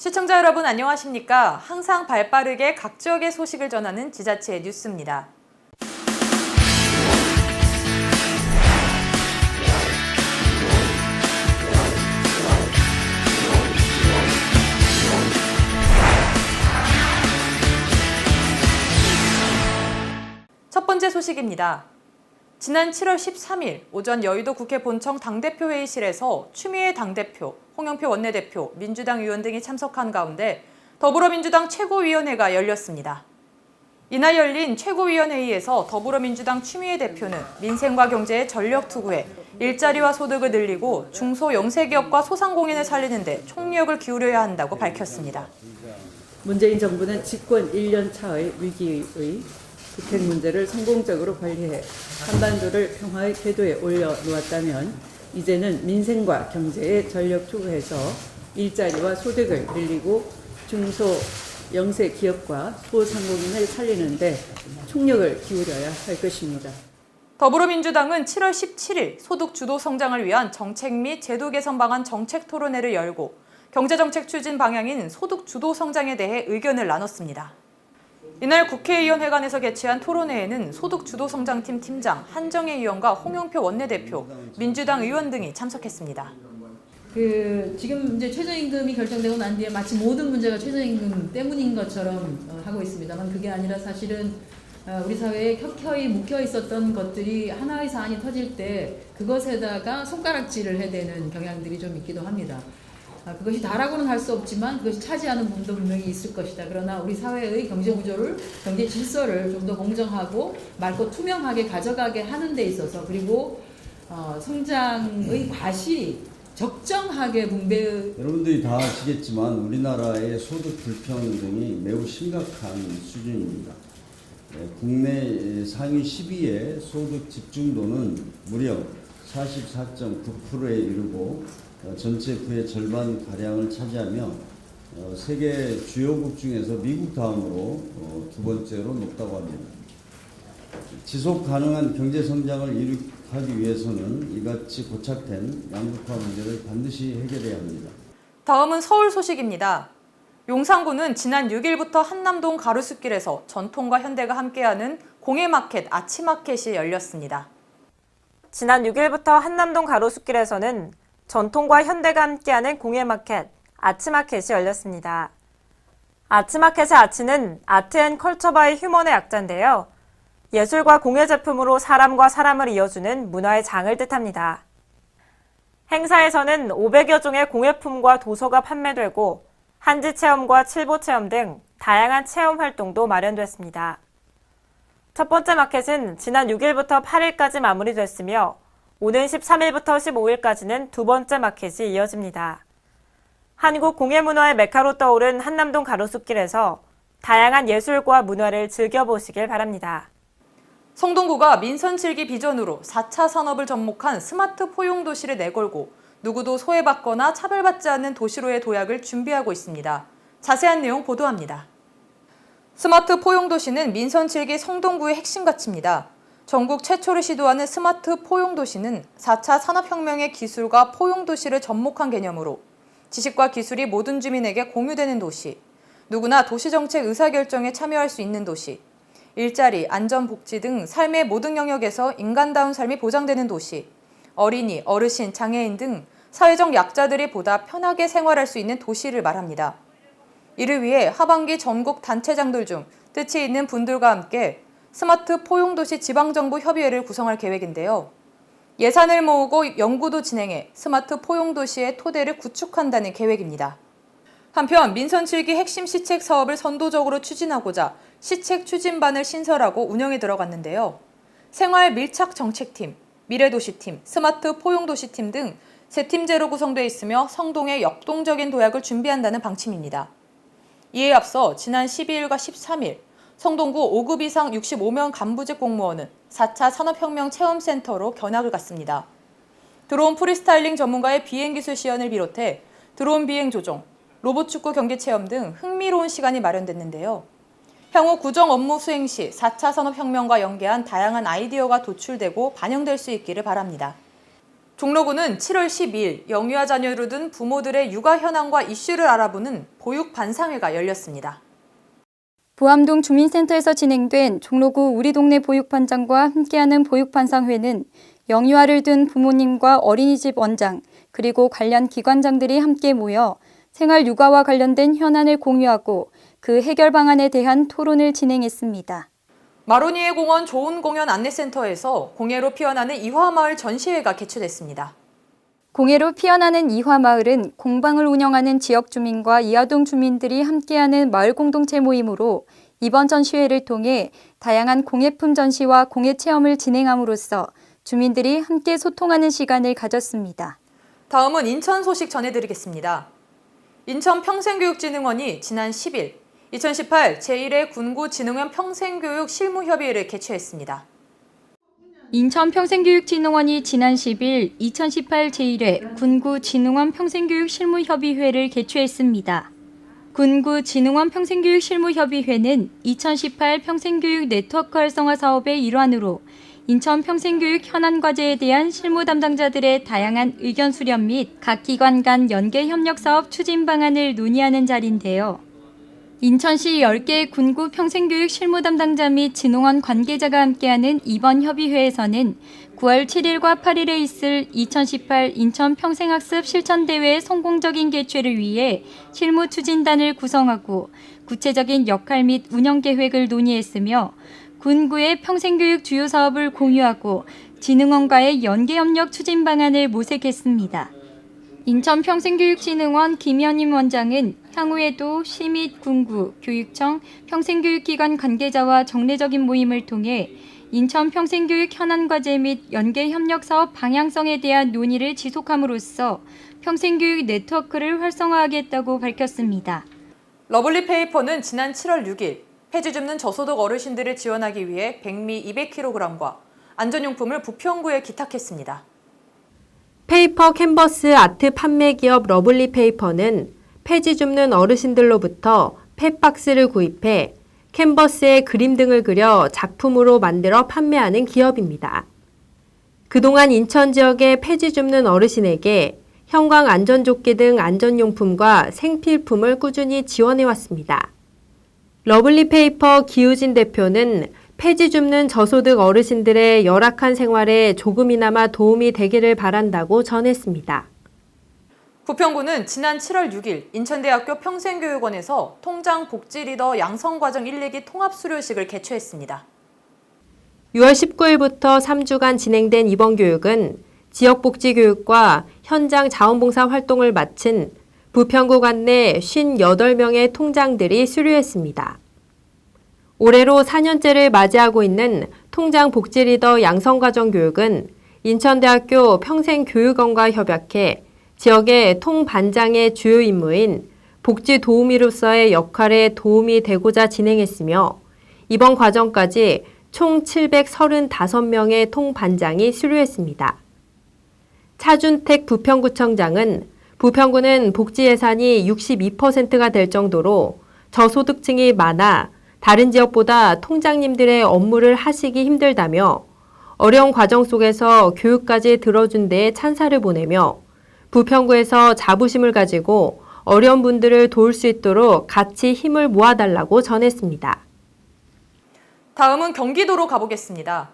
시청자 여러분 안녕하십니까? 항상 발빠르게 각 지역의 소식을 전하는 지자체의 뉴스입니다. 첫 번째 소식입니다. 지난 7월 13일 오전 여의도 국회 본청 당대표 회의실에서 추미애 당대표, 홍영표 원내대표, 민주당 의원 등이 참석한 가운데 더불어민주당 최고위원회가 열렸습니다. 이날 열린 최고위원회의에서 더불어민주당 추미애 대표는 민생과 경제에 전력 투구해 일자리와 소득을 늘리고 중소 영세기업과 소상공인을 살리는 데 총력을 기울여야 한다고 밝혔습니다. 문재인 정부는 집권 1년 차의 위기의 국핵 문제를 성공적으로 관리해 한반도를 평화의 궤도에 올려놓았다면 이제는 민생과 경제에 전력 투구해서 일자리와 소득을 늘리고 중소 영세 기업과 소상공인을 살리는 데 총력을 기울여야 할 것입니다. 더불어민주당은 7월 17일 소득 주도 성장을 위한 정책 및 제도 개선 방안 정책 토론회를 열고 경제정책 추진 방향인 소득 주도 성장에 대해 의견을 나눴습니다. 이날 국회의원회관에서 개최한 토론회에는 소득주도성장팀 팀장 한정혜 의원과 홍영표 원내대표, 민주당 의원 등이 참석했습니다. 지금 이제 최저임금이 결정되고 난 뒤에 마치 모든 문제가 최저임금 때문인 것처럼 하고 있습니다만 그게 아니라 사실은 우리 사회에 켜켜이 묵혀 있었던 것들이 하나의 사안이 터질 때 그것에다가 손가락질을 해대는 경향들이 좀 있기도 합니다. 그것이 다라고는 할 수 없지만 그것이 차지하는 부분도 분명히 있을 것이다. 그러나 우리 사회의 경제 구조를, 경제 질서를 좀 더 공정하고 맑고 투명하게 가져가게 하는 데 있어서 그리고 성장의 과실이 적정하게 여러분들이 다 아시겠지만 우리나라의 소득 불평등이 매우 심각한 수준입니다. 국내 상위 10위의 소득 집중도는 무려 44.9%에 이르고 전체 그의 절반가량을 차지하며 세계 주요국 중에서 미국 다음으로 두 번째로 높다고 합니다. 지속 가능한 경제 성장을 이룩하기 위해서는 이같이 고착된 양극화 문제를 반드시 해결해야 합니다. 다음은 서울 소식입니다. 용산구는 지난 6일부터 한남동 가로수길에서 전통과 현대가 함께하는 공예마켓 아치마켓이 열렸습니다. 지난 6일부터 한남동 가로수길에서는 전통과 현대가 함께하는 공예마켓 아치마켓이 열렸습니다. 아치마켓의 아치는 아트앤컬처바이 휴먼의 약자인데요. 예술과 공예 제품으로 사람과 사람을 이어주는 문화의 장을 뜻합니다. 행사에서는 500여 종의 공예품과 도서가 판매되고 한지 체험과 칠보 체험 등 다양한 체험 활동도 마련됐습니다. 첫 번째 마켓은 지난 6일부터 8일까지 마무리됐으며 오는 13일부터 15일까지는 두 번째 마켓이 이어집니다. 한국 공예문화의 메카로 떠오른 한남동 가로수길에서 다양한 예술과 문화를 즐겨보시길 바랍니다. 성동구가 민선 7기 비전으로 4차 산업을 접목한 스마트 포용도시를 내걸고 누구도 소외받거나 차별받지 않는 도시로의 도약을 준비하고 있습니다. 자세한 내용 보도합니다. 스마트 포용도시는 민선 7기 성동구의 핵심 가치입니다. 전국 최초로 시도하는 스마트 포용도시는 4차 산업혁명의 기술과 포용도시를 접목한 개념으로 지식과 기술이 모든 주민에게 공유되는 도시, 누구나 도시정책 의사결정에 참여할 수 있는 도시, 일자리, 안전, 복지 등 삶의 모든 영역에서 인간다운 삶이 보장되는 도시, 어린이, 어르신, 장애인 등 사회적 약자들이 보다 편하게 생활할 수 있는 도시를 말합니다. 이를 위해 하반기 전국 단체장들 중 뜻이 있는 분들과 함께 스마트 포용도시 지방정부 협의회를 구성할 계획인데요. 예산을 모으고 연구도 진행해 스마트 포용도시의 토대를 구축한다는 계획입니다. 한편 민선 7기 핵심 시책 사업을 선도적으로 추진하고자 시책 추진반을 신설하고 운영에 들어갔는데요. 생활 밀착 정책팀, 미래도시팀, 스마트 포용도시팀 등 세 팀제로 구성되어 있으며 성동의 역동적인 도약을 준비한다는 방침입니다. 이에 앞서 지난 12일과 13일 성동구 5급 이상 65명 간부직 공무원은 4차 산업혁명 체험센터로 견학을 갔습니다. 드론 프리스타일링 전문가의 비행기술 시연을 비롯해 드론 비행 조종, 로봇 축구 경기 체험 등 흥미로운 시간이 마련됐는데요. 향후 구정 업무 수행 시 4차 산업혁명과 연계한 다양한 아이디어가 도출되고 반영될 수 있기를 바랍니다. 종로구는 7월 12일 영유아 자녀를 둔 부모들의 육아 현황과 이슈를 알아보는 보육 반상회가 열렸습니다. 보암동 주민센터에서 진행된 종로구 우리 동네 보육반장과 함께하는 보육반상회는 영유아를 둔 부모님과 어린이집 원장, 그리고 관련 기관장들이 함께 모여 생활 육아와 관련된 현안을 공유하고 그 해결 방안에 대한 토론을 진행했습니다. 마로니에 공원 좋은 공연 안내센터에서 공예로 피어나는 이화마을 전시회가 개최됐습니다. 공예로 피어나는 이화마을은 공방을 운영하는 지역 주민과 이화동 주민들이 함께하는 마을 공동체 모임으로 이번 전시회를 통해 다양한 공예품 전시와 공예 체험을 진행함으로써 주민들이 함께 소통하는 시간을 가졌습니다. 다음은 인천 소식 전해드리겠습니다. 인천평생교육진흥원이 지난 10일 2018 제1회 군구진흥원 평생교육 실무협의회를 개최했습니다. 인천평생교육진흥원이 지난 10일 2018 제1회 군구진흥원 평생교육 실무협의회를 개최했습니다. 군구진흥원 평생교육 실무협의회는 2018 평생교육 네트워크 활성화 사업의 일환으로 인천 평생교육 현안 과제에 대한 실무 담당자들의 다양한 의견 수렴 및 각 기관 간 연계 협력 사업 추진 방안을 논의하는 자리인데요. 인천시 10개 군구 평생교육 실무 담당자 및 진흥원 관계자가 함께하는 이번 협의회에서는 9월 7일과 8일에 있을 2018 인천 평생학습 실천대회의 성공적인 개최를 위해 실무 추진단을 구성하고 구체적인 역할 및 운영 계획을 논의했으며 군구의 평생교육 주요 사업을 공유하고 진흥원과의 연계협력 추진 방안을 모색했습니다. 인천평생교육진흥원 김현임 원장은 향후에도 시 및 군구, 교육청, 평생교육기관 관계자와 정례적인 모임을 통해 인천 평생교육 현안 과제 및 연계협력 사업 방향성에 대한 논의를 지속함으로써 평생교육 네트워크를 활성화하겠다고 밝혔습니다. 러블리 페이퍼는 지난 7월 6일 폐지 줍는 저소득 어르신들을 지원하기 위해 백미 200kg과 안전용품을 부평구에 기탁했습니다. 페이퍼 캔버스 아트 판매 기업 러블리 페이퍼는 폐지 줍는 어르신들로부터 펫박스를 구입해 캔버스에 그림 등을 그려 작품으로 만들어 판매하는 기업입니다. 그동안 인천 지역의 폐지 줍는 어르신에게 형광 안전조끼 등 안전용품과 생필품을 꾸준히 지원해왔습니다. 러블리 페이퍼 기우진 대표는 폐지 줍는 저소득 어르신들의 열악한 생활에 조금이나마 도움이 되기를 바란다고 전했습니다. 부평구는 지난 7월 6일 인천대학교 평생교육원에서 통장 복지 리더 양성과정 1, 2기 통합수료식을 개최했습니다. 6월 19일부터 3주간 진행된 이번 교육은 지역복지교육과 현장 자원봉사 활동을 마친 부평구 관내 58명의 통장들이 수료했습니다. 올해로 4년째를 맞이하고 있는 통장 복지 리더 양성과정 교육은 인천대학교 평생교육원과 협약해 지역의 통반장의 주요 임무인 복지 도우미로서의 역할에 도움이 되고자 진행했으며 이번 과정까지 총 735명의 통반장이 수료했습니다. 차준택 부평구청장은 부평구는 복지 예산이 62%가 될 정도로 저소득층이 많아 다른 지역보다 통장님들의 업무를 하시기 힘들다며 어려운 과정 속에서 교육까지 들어준 데에 찬사를 보내며 부평구에서 자부심을 가지고 어려운 분들을 도울 수 있도록 같이 힘을 모아달라고 전했습니다. 다음은 경기도로 가보겠습니다.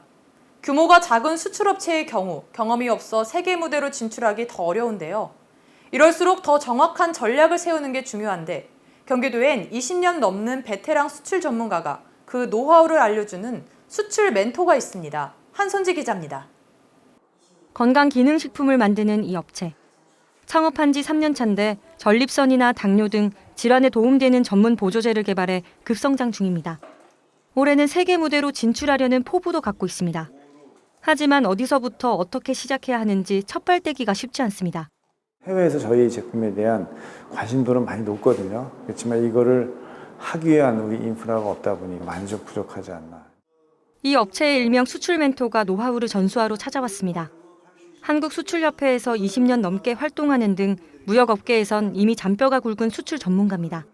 규모가 작은 수출업체의 경우 경험이 없어 세계 무대로 진출하기 더 어려운데요. 이럴수록 더 정확한 전략을 세우는 게 중요한데 경기도엔 20년 넘는 베테랑 수출 전문가가 그 노하우를 알려주는 수출 멘토가 있습니다. 한선지 기자입니다. 건강기능식품을 만드는 이 업체. 창업한 지 3년 차인데 전립선이나 당뇨 등 질환에 도움되는 전문 보조제를 개발해 급성장 중입니다. 올해는 세계 무대로 진출하려는 포부도 갖고 있습니다. 하지만 어디서부터 어떻게 시작해야 하는지 첫발떼기가 쉽지 않습니다. 해외에서 저희 제품에 대한 관심도는 많이 높거든요. 그렇지만 이거를 하기 위한 우리 인프라가 없다 보니 많이 좀 부족하지 않나. 이 업체의 일명 수출 멘토가 노하우를 전수하러 찾아왔습니다. 한국수출협회에서 20년 넘게 활동하는 등 무역업계에선 이미 잔뼈가 굵은 수출 전문가입니다.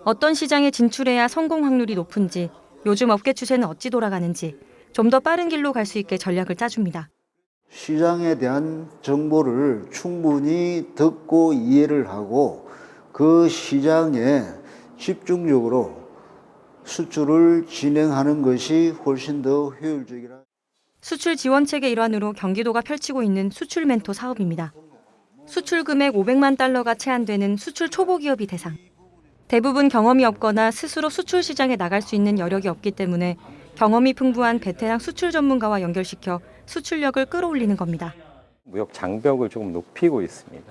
어떤 시장에 진출해야 성공 확률이 높은지, 요즘 업계 추세는 어찌 돌아가는지 좀 더 빠른 길로 갈 수 있게 전략을 짜줍니다. 시장에 대한 정보를 충분히 듣고 이해를 하고 그 시장에 집중적으로 수출을 진행하는 것이 훨씬 더 효율적이라. 수출 지원책의 일환으로 경기도가 펼치고 있는 수출 멘토 사업입니다. 수출 금액 500만 달러가 제한되는 수출 초보 기업이 대상. 대부분 경험이 없거나 스스로 수출 시장에 나갈 수 있는 여력이 없기 때문에 경험이 풍부한 베테랑 수출 전문가와 연결시켜 수출력을 끌어올리는 겁니다. 무역 장벽을 조금 높이고 있습니다.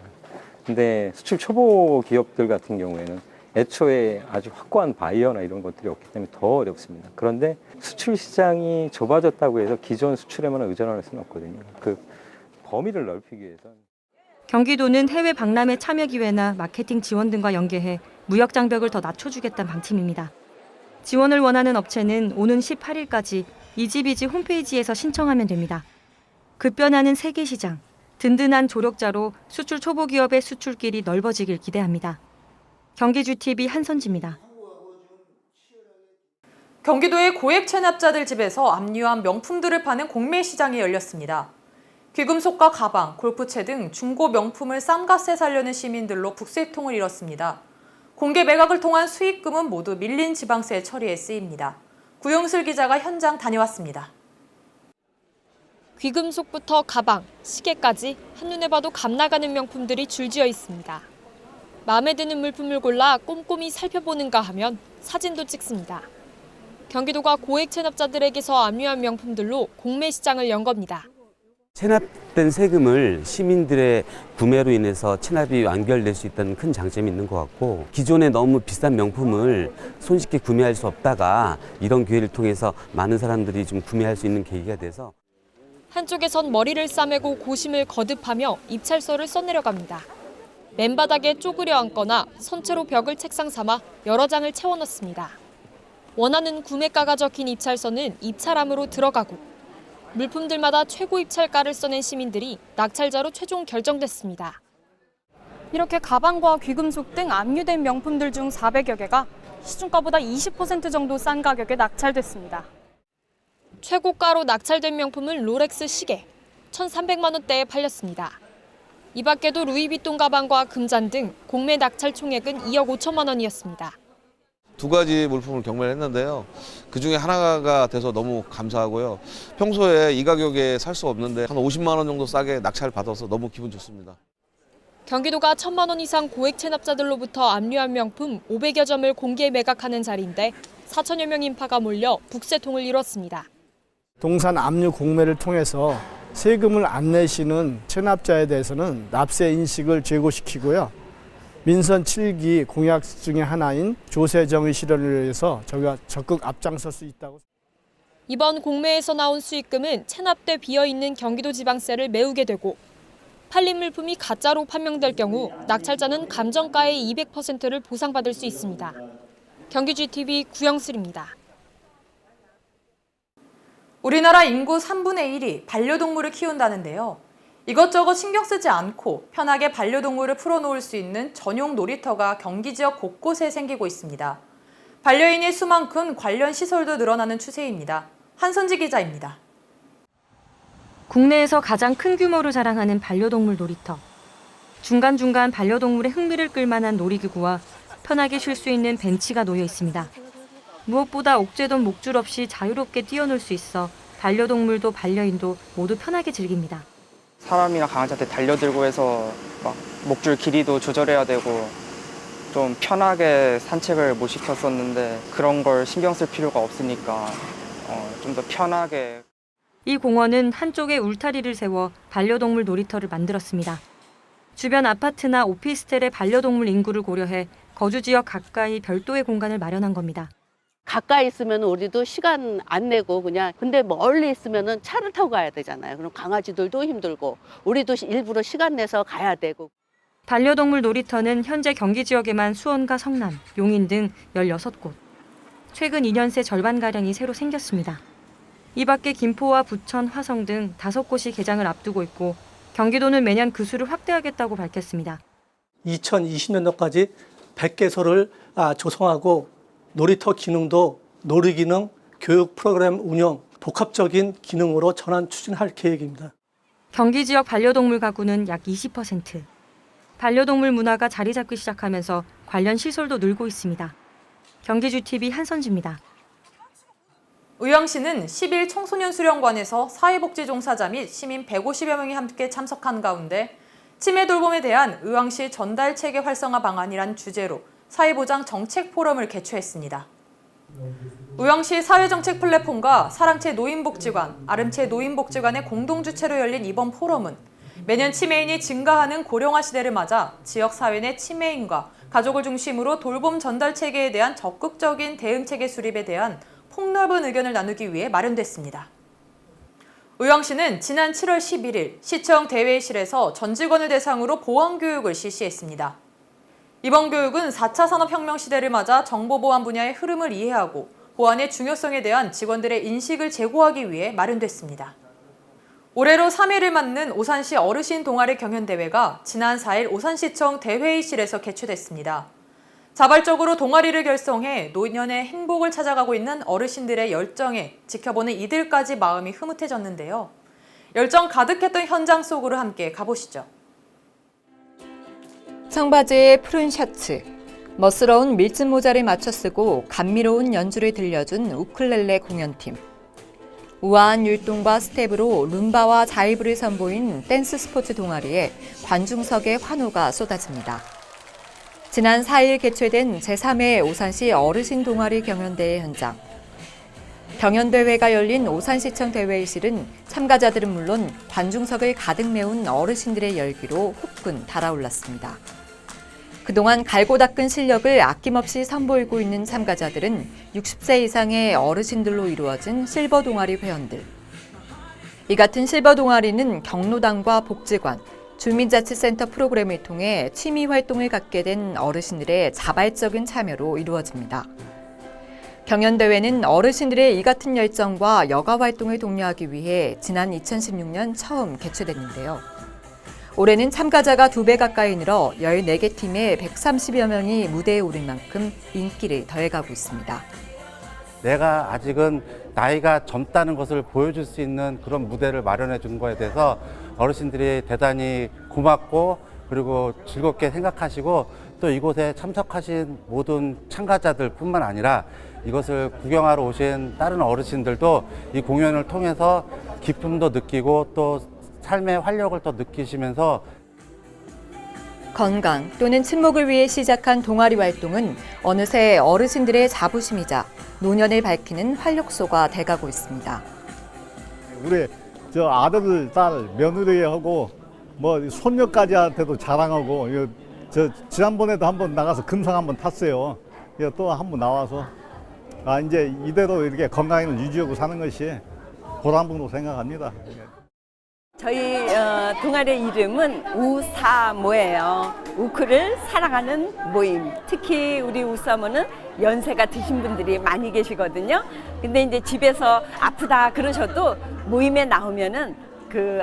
근데 수출 초보 기업들 같은 경우에는 애초에 아주 확고한 바이어나 이런 것들이 없기 때문에 더 어렵습니다. 그런데 수출 시장이 좁아졌다고 해서 기존 수출에만 의존할 수는 없거든요. 그 범위를 넓히기 위해서. 경기도는 해외 박람회 참여 기회나 마케팅 지원 등과 연계해 무역 장벽을 더 낮춰주겠다는 방침입니다. 지원을 원하는 업체는 오는 18일까지 이지비지 홈페이지에서 신청하면 됩니다. 급변하는 세계 시장, 든든한 조력자로 수출 초보 기업의 수출길이 넓어지길 기대합니다. 경기주TV 한선지입니다. 경기도의 고액 체납자들 집에서 압류한 명품들을 파는 공매 시장이 열렸습니다. 귀금속과 가방, 골프채 등 중고 명품을 싼값에 사려는 시민들로 북새통을 이뤘습니다. 공개 매각을 통한 수익금은 모두 밀린 지방세 처리에 쓰입니다. 구용슬 기자가 현장 다녀왔습니다. 귀금속부터 가방, 시계까지 한눈에 봐도 값 나가는 명품들이 줄지어 있습니다. 마음에 드는 물품을 골라 꼼꼼히 살펴보는가 하면 사진도 찍습니다. 경기도가 고액 체납자들에게서 압류한 명품들로 공매 시장을 연 겁니다. 체납된 세금을 시민들의 구매로 인해서 체납이 완결될 수 있다는 큰 장점이 있는 것 같고, 기존에 너무 비싼 명품을 손쉽게 구매할 수 없다가 이런 기회를 통해서 많은 사람들이 좀 구매할 수 있는 계기가 돼서. 한쪽에선 머리를 싸매고 고심을 거듭하며 입찰서를 써내려갑니다. 맨바닥에 쪼그려 앉거나 선체로 벽을 책상 삼아 여러 장을 채워넣습니다. 원하는 구매가가 적힌 입찰서는 입찰함으로 들어가고, 물품들마다 최고 입찰가를 써낸 시민들이 낙찰자로 최종 결정됐습니다. 이렇게 가방과 귀금속 등 압류된 명품들 중 400여 개가 시중가보다 20% 정도 싼 가격에 낙찰됐습니다. 최고가로 낙찰된 명품은 롤렉스 시계, 1,300만 원대에 팔렸습니다. 이 밖에도 루이비통 가방과 금잔 등 공매 낙찰 총액은 2억 5천만 원이었습니다. 두 가지 물품을 경매를 했는데요. 그중에 하나가 돼서 너무 감사하고요. 평소에 이 가격에 살 수 없는데 한 50만 원 정도 싸게 낙찰 받아서 너무 기분 좋습니다. 경기도가 1,000만 원 이상 고액 체납자들로부터 압류한 명품 500여 점을 공개 매각하는 자리인데 4천여 명 인파가 몰려 북새통을 이뤘습니다. 동산 압류 공매를 통해서 세금을 안 내시는 체납자에 대해서는 납세 인식을 제고시키고요. 민선 7기 공약 중에 하나인 조세정의 실현을 위해서 저희가 적극 앞장설 수 있다고. 이번 공매에서 나온 수익금은 체납돼 비어있는 경기도 지방세를 메우게 되고, 팔린 물품이 가짜로 판명될 경우 낙찰자는 감정가의 200%를 보상받을 수 있습니다. 경기주TV 구영슬입니다. 우리나라 인구 3분의 1이 반려동물을 키운다는데요. 이것저것 신경 쓰지 않고 편하게 반려동물을 풀어놓을 수 있는 전용 놀이터가 경기 지역 곳곳에 생기고 있습니다. 반려인의 수만큼 관련 시설도 늘어나는 추세입니다. 한선지 기자입니다. 국내에서 가장 큰 규모를 자랑하는 반려동물 놀이터. 중간중간 반려동물의 흥미를 끌만한 놀이기구와 편하게 쉴 수 있는 벤치가 놓여 있습니다. 무엇보다 옥죄던 목줄 없이 자유롭게 뛰어놀 수 있어 반려동물도 반려인도 모두 편하게 즐깁니다. 사람이나 강아지한테 달려들고 해서 막 목줄 길이도 조절해야 되고 좀 편하게 산책을 못 시켰었는데 그런 걸 신경 쓸 필요가 없으니까 좀 더 편하게. 이 공원은 한쪽에 울타리를 세워 반려동물 놀이터를 만들었습니다. 주변 아파트나 오피스텔의 반려동물 인구를 고려해 거주 지역 가까이 별도의 공간을 마련한 겁니다. 가까이 있으면 우리도 시간 안 내고 그냥, 근데 멀리 있으면 차를 타고 가야 되잖아요. 그럼 강아지들도 힘들고 우리도 일부러 시간 내서 가야 되고. 반려동물 놀이터는 현재 경기 지역에만 수원과 성남, 용인 등 16곳. 최근 2년 새 절반가량이 새로 생겼습니다. 이 밖에 김포와 부천, 화성 등 5곳이 개장을 앞두고 있고, 경기도는 매년 그 수를 확대하겠다고 밝혔습니다. 2020년도까지 100개소를 조성하고 놀이터 기능도 놀이기능, 교육 프로그램 운영, 복합적인 기능으로 전환 추진할 계획입니다. 경기 지역 반려동물 가구는 약 20%. 반려동물 문화가 자리 잡기 시작하면서 관련 시설도 늘고 있습니다. 경기주TV 한선주입니다. 의왕시는 10일 청소년 수련관에서 사회복지 종사자 및 시민 150여 명이 함께 참석한 가운데 치매 돌봄에 대한 의왕시 전달 체계 활성화 방안이란 주제로 사회보장 정책 포럼을 개최했습니다. 의왕시 사회정책 플랫폼과 사랑채 노인복지관, 아름채 노인복지관의 공동주최로 열린 이번 포럼은 매년 치매인이 증가하는 고령화 시대를 맞아 지역사회 내 치매인과 가족을 중심으로 돌봄 전달 체계에 대한 적극적인 대응체계 수립에 대한 폭넓은 의견을 나누기 위해 마련됐습니다. 의왕시는 지난 7월 11일 시청 대회의실에서 전 직원을 대상으로 보안교육을 실시했습니다. 이번 교육은 4차 산업혁명 시대를 맞아 정보보안 분야의 흐름을 이해하고 보안의 중요성에 대한 직원들의 인식을 제고하기 위해 마련됐습니다. 올해로 3회를 맞는 오산시 어르신 동아리 경연대회가 지난 4일 오산시청 대회의실에서 개최됐습니다. 자발적으로 동아리를 결성해 노년의 행복을 찾아가고 있는 어르신들의 열정에 지켜보는 이들까지 마음이 흐뭇해졌는데요. 열정 가득했던 현장 속으로 함께 가보시죠. 청바지에 푸른 셔츠, 멋스러운 밀짚 모자를 맞춰 쓰고 감미로운 연주를 들려준 우쿨렐레 공연팀. 우아한 율동과 스텝으로 룸바와 자이브를 선보인 댄스 스포츠 동아리에 관중석의 환호가 쏟아집니다. 지난 4일 개최된 제3회 오산시 어르신 동아리 경연대회 현장. 경연대회가 열린 오산시청 대회의실은 참가자들은 물론 관중석을 가득 메운 어르신들의 열기로 후끈 달아올랐습니다. 그동안 갈고 닦은 실력을 아낌없이 선보이고 있는 참가자들은 60세 이상의 어르신들로 이루어진 실버 동아리 회원들. 이 같은 실버 동아리는 경로당과 복지관, 주민자치센터 프로그램을 통해 취미 활동을 갖게 된 어르신들의 자발적인 참여로 이루어집니다. 경연대회는 어르신들의 이 같은 열정과 여가 활동을 독려하기 위해 지난 2016년 처음 개최됐는데요. 올해는 참가자가 2배 가까이 늘어 14개 팀에 130여 명이 무대에 오를 만큼 인기를 더해가고 있습니다. 내가 아직은 나이가 젊다는 것을 보여줄 수 있는 그런 무대를 마련해 준 거에 대해서 어르신들이 대단히 고맙고 그리고 즐겁게 생각하시고 또 이곳에 참석하신 모든 참가자들 뿐만 아니라 이것을 구경하러 오신 다른 어르신들도 이 공연을 통해서 기쁨도 느끼고 또 삶의 활력을 더 느끼시면서 건강 또는 친목을 위해 시작한 동아리 활동은 어느새 어르신들의 자부심이자 노년을 밝히는 활력소가 돼가고 있습니다. 우리 저 아들, 딸, 며느리하고 뭐 손녀까지한테도 자랑하고 저 지난번에도 한번 나가서 금상 한번 탔어요. 또 한번 나와서 이제 이대로 이렇게 건강을 유지하고 사는 것이 보람으로 생각합니다. 저희 동아리 이름은 우사모예요. 우크를 사랑하는 모임. 특히 우리 우사모는 연세가 드신 분들이 많이 계시거든요. 근데 이제 집에서 아프다 그러셔도 모임에 나오면은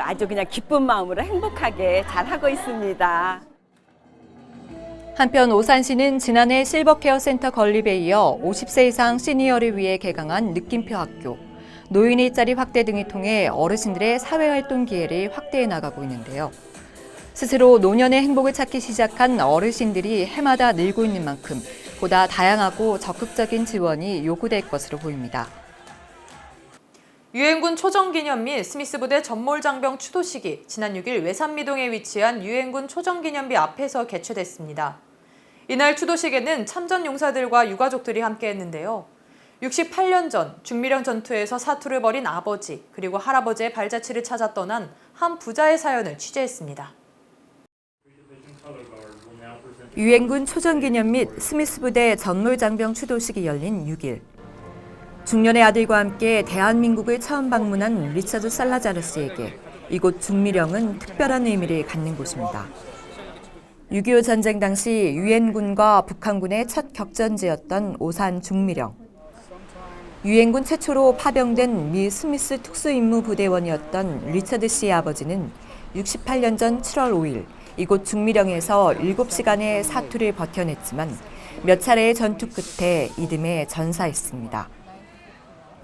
아주 그냥 기쁜 마음으로 행복하게 잘 하고 있습니다. 한편 오산시는 지난해 실버케어 센터 건립에 이어 50세 이상 시니어를 위해 개강한 느낌표 학교, 노인 일자리 확대 등을 통해 어르신들의 사회활동 기회를 확대해 나가고 있는데요. 스스로 노년의 행복을 찾기 시작한 어르신들이 해마다 늘고 있는 만큼 보다 다양하고 적극적인 지원이 요구될 것으로 보입니다. 유엔군 초정기념 및 스미스 부대 전몰장병 추도식이 지난 6일 외산미동에 위치한 유엔군 초정기념비 앞에서 개최됐습니다. 이날 추도식에는 참전 용사들과 유가족들이 함께했는데요. 68년 전 중미령 전투에서 사투를 벌인 아버지 그리고 할아버지의 발자취를 찾아 떠난 한 부자의 사연을 취재했습니다. 유엔군 초정기념 및 스미스 부대 전몰장병 추도식이 열린 6일. 중년의 아들과 함께 대한민국을 처음 방문한 리처드 살라자르 씨에게 이곳 중미령은 특별한 의미를 갖는 곳입니다. 6.25 전쟁 당시 유엔군과 북한군의 첫 격전지였던 오산 중미령. 유엔군 최초로 파병된 미 스미스 특수임무부대원이었던 리처드 씨의 아버지는 68년 전 7월 5일 이곳 중미령에서 7시간의 사투를 버텨냈지만 몇 차례의 전투 끝에 이듬해 전사했습니다.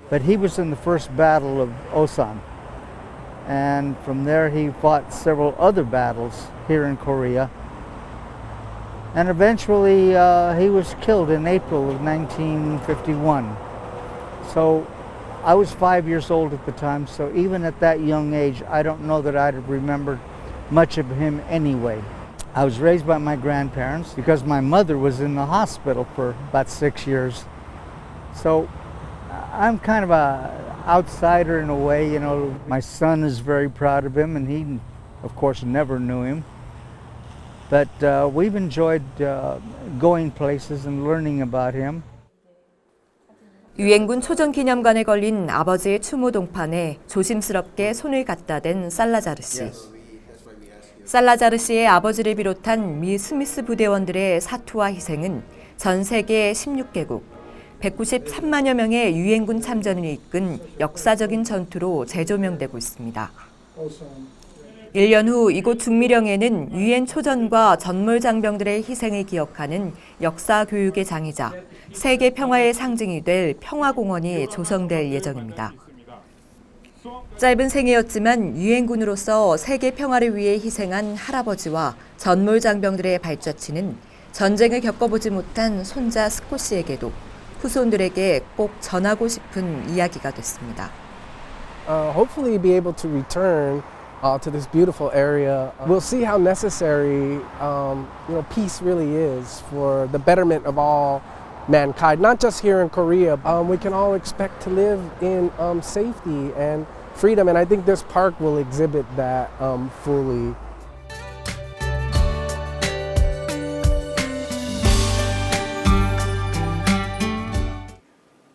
But he was in the first battle of Osan. and from there he fought several other battles here in Korea. And eventually he was killed in April of 1951. So I was 5 years old at the time, so even at that young age, I don't know that I'd have remembered much of him anyway. I was raised by my grandparents because my mother was in the hospital for about 6 years. So I'm kind of an outsider in a way, you know. My son is very proud of him, and he, of course, never knew him. But we've enjoyed going places and learning about him. 유엔군 초전기념관에 걸린 아버지의 추모 동판에 조심스럽게 손을 갖다 댄 살라자르 씨. 살라자르 씨의 아버지를 비롯한 미 스미스 부대원들의 사투와 희생은 전 세계 16개국 193만여 명의 유엔군 참전을 이끈 역사적인 전투로 재조명되고 있습니다. 1년 후 이곳 중미령에는 유엔 초전과 전몰 장병들의 희생을 기억하는 역사 교육의 장이자 세계 평화의 상징이 될 평화공원이 조성될 예정입니다. 짧은 생애였지만 유엔군으로서 세계 평화를 위해 희생한 할아버지와 전몰 장병들의 발자취는 전쟁을 겪어보지 못한 손자 스콧 씨에게도 후손들에게 꼭 전하고 싶은 이야기가 됐습니다. Hopefully be able to return to this beautiful area. We'll see how necessary peace really is for the betterment of all mankind, not just here in Korea. We can all expect to live in safety and freedom, and I think this park will exhibit that fully.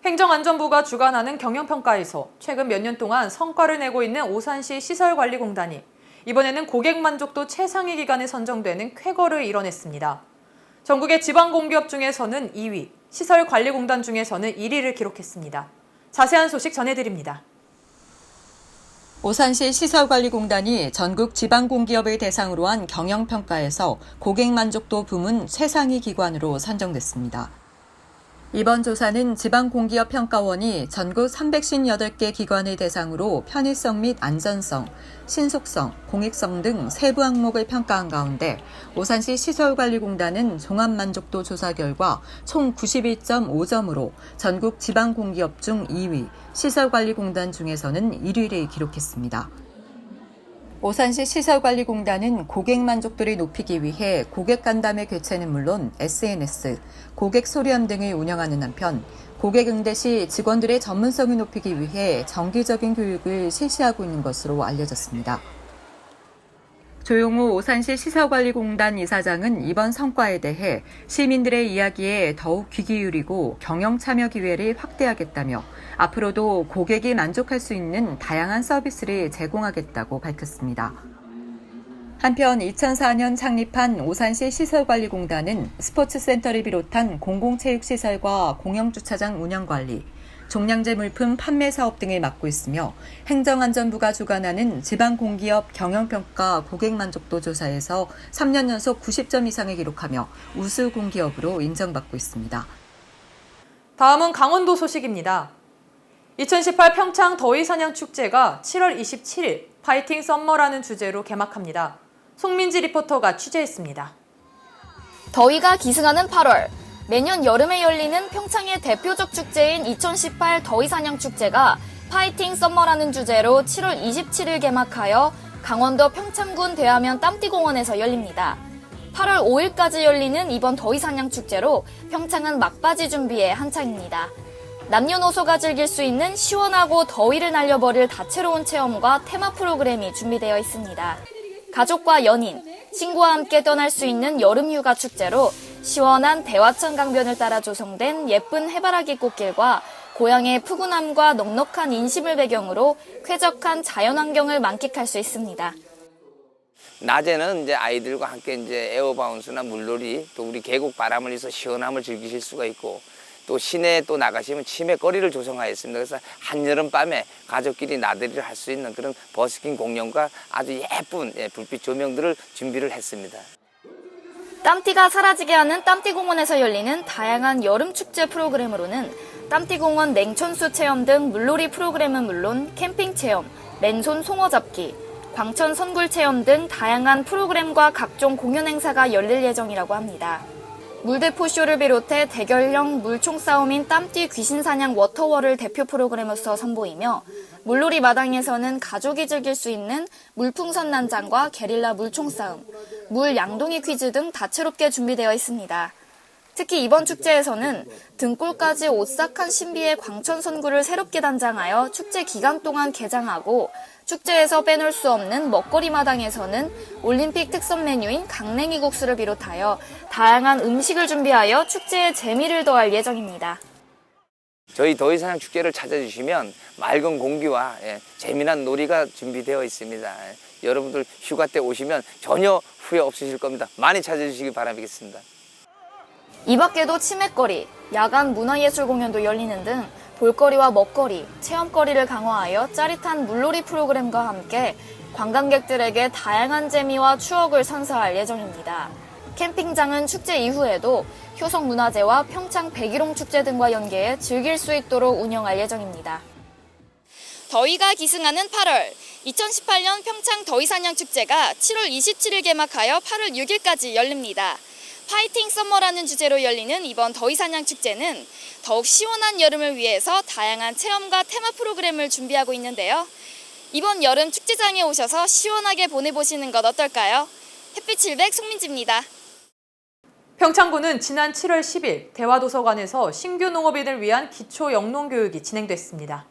행정안전부가 주관하는 경영평가에서 최근 몇 년 동안 성과를 내고 있는 오산시 시설관리공단이 이번에는 고객 만족도 최상위 기관에 선정되는 쾌거를 이뤄냈습니다. 전국의 지방공기업 중에서는 2위, 시설관리공단 중에서는 1위를 기록했습니다. 자세한 소식 전해드립니다. 오산시 시설관리공단이 전국 지방공기업을 대상으로 한 경영평가에서 고객 만족도 부문 최상위 기관으로 선정됐습니다. 이번 조사는 지방공기업평가원이 전국 358개 기관을 대상으로 편의성 및 안전성, 신속성, 공익성 등 세부 항목을 평가한 가운데 오산시 시설관리공단은 종합만족도 조사 결과 총 91.5점으로 전국 지방공기업 중 2위, 시설관리공단 중에서는 1위를 기록했습니다. 오산시 시설관리공단은 고객 만족도를 높이기 위해 고객 간담회 개최는 물론 SNS, 고객 소리함 등을 운영하는 한편 고객 응대 시 직원들의 전문성을 높이기 위해 정기적인 교육을 실시하고 있는 것으로 알려졌습니다. 조용호 오산시 시설관리공단 이사장은 이번 성과에 대해 시민들의 이야기에 더욱 귀 기울이고 경영 참여 기회를 확대하겠다며 앞으로도 고객이 만족할 수 있는 다양한 서비스를 제공하겠다고 밝혔습니다. 한편 2004년 창립한 오산시 시설관리공단은 스포츠센터를 비롯한 공공체육시설과 공영주차장 운영관리, 종량제 물품 판매 사업 등을 맡고 있으며 행정안전부가 주관하는 지방공기업 경영평가 고객만족도 조사에서 3년 연속 90점 이상을 기록하며 우수 공기업으로 인정받고 있습니다. 다음은 강원도 소식입니다. 2018 평창 더위사냥축제가 7월 27일 파이팅 썸머라는 주제로 개막합니다. 송민지 리포터가 취재했습니다. 더위가 기승하는 8월, 매년 여름에 열리는 평창의 대표적 축제인 2018 더위사냥축제가 파이팅 썸머라는 주제로 7월 27일 개막하여 강원도 평창군 대화면 땀띠공원에서 열립니다. 8월 5일까지 열리는 이번 더위사냥축제로 평창은 막바지 준비에 한창입니다. 남녀노소가 즐길 수 있는 시원하고 더위를 날려버릴 다채로운 체험과 테마 프로그램이 준비되어 있습니다. 가족과 연인, 친구와 함께 떠날 수 있는 여름휴가 축제로 시원한 대화천 강변을 따라 조성된 예쁜 해바라기 꽃길과 고향의 푸근함과 넉넉한 인심을 배경으로 쾌적한 자연환경을 만끽할 수 있습니다. 낮에는 이제 아이들과 함께 이제 에어바운스나 물놀이, 또 우리 계곡 바람을 입어서 시원함을 즐기실 수가 있고, 또 시내에 또 나가시면 치매거리를 조성하였습니다. 그래서 한여름 밤에 가족끼리 나들이를 할 수 있는 그런 버스킹 공연과 아주 예쁜 불빛 조명들을 준비를 했습니다. 땀띠가 사라지게 하는 땀띠공원에서 열리는 다양한 여름축제 프로그램으로는 땀띠공원 냉천수 체험 등 물놀이 프로그램은 물론 캠핑 체험, 맨손 송어 잡기, 광천 선굴 체험 등 다양한 프로그램과 각종 공연 행사가 열릴 예정이라고 합니다. 물대포쇼를 비롯해 대결형 물총 싸움인 땀띠 귀신 사냥 워터월을 대표 프로그램으로서 선보이며 물놀이 마당에서는 가족이 즐길 수 있는 물풍선 난장과 게릴라 물총 싸움, 물 양동이 퀴즈 등 다채롭게 준비되어 있습니다. 특히 이번 축제에서는 등골까지 오싹한 신비의 광천 선구를 새롭게 단장하여 축제 기간 동안 개장하고 축제에서 빼놓을 수 없는 먹거리 마당에서는 올림픽 특선 메뉴인 강냉이 국수를 비롯하여 다양한 음식을 준비하여 축제에 재미를 더할 예정입니다. 저희 더위사냥 축제를 찾아주시면 맑은 공기와 재미난 놀이가 준비되어 있습니다. 여러분들 휴가 때 오시면 전혀 후회 없으실 겁니다. 많이 찾아주시기 바라겠습니다. 이 밖에도 치맥거리, 야간 문화예술 공연도 열리는 등 볼거리와 먹거리, 체험거리를 강화하여 짜릿한 물놀이 프로그램과 함께 관광객들에게 다양한 재미와 추억을 선사할 예정입니다. 캠핑장은 축제 이후에도 효성문화제와 평창 백일홍 축제 등과 연계해 즐길 수 있도록 운영할 예정입니다. 더위가 기승하는 8월, 2018년 평창 더위사냥축제가 7월 27일 개막하여 8월 6일까지 열립니다. 파이팅 썸머라는 주제로 열리는 이번 더위사냥축제는 더욱 시원한 여름을 위해서 다양한 체험과 테마 프로그램을 준비하고 있는데요. 이번 여름 축제장에 오셔서 시원하게 보내보시는 것 어떨까요? 햇빛 700 송민지입니다. 평창군은 지난 7월 10일 대화도서관에서 신규 농업인을 위한 기초 영농교육이 진행됐습니다.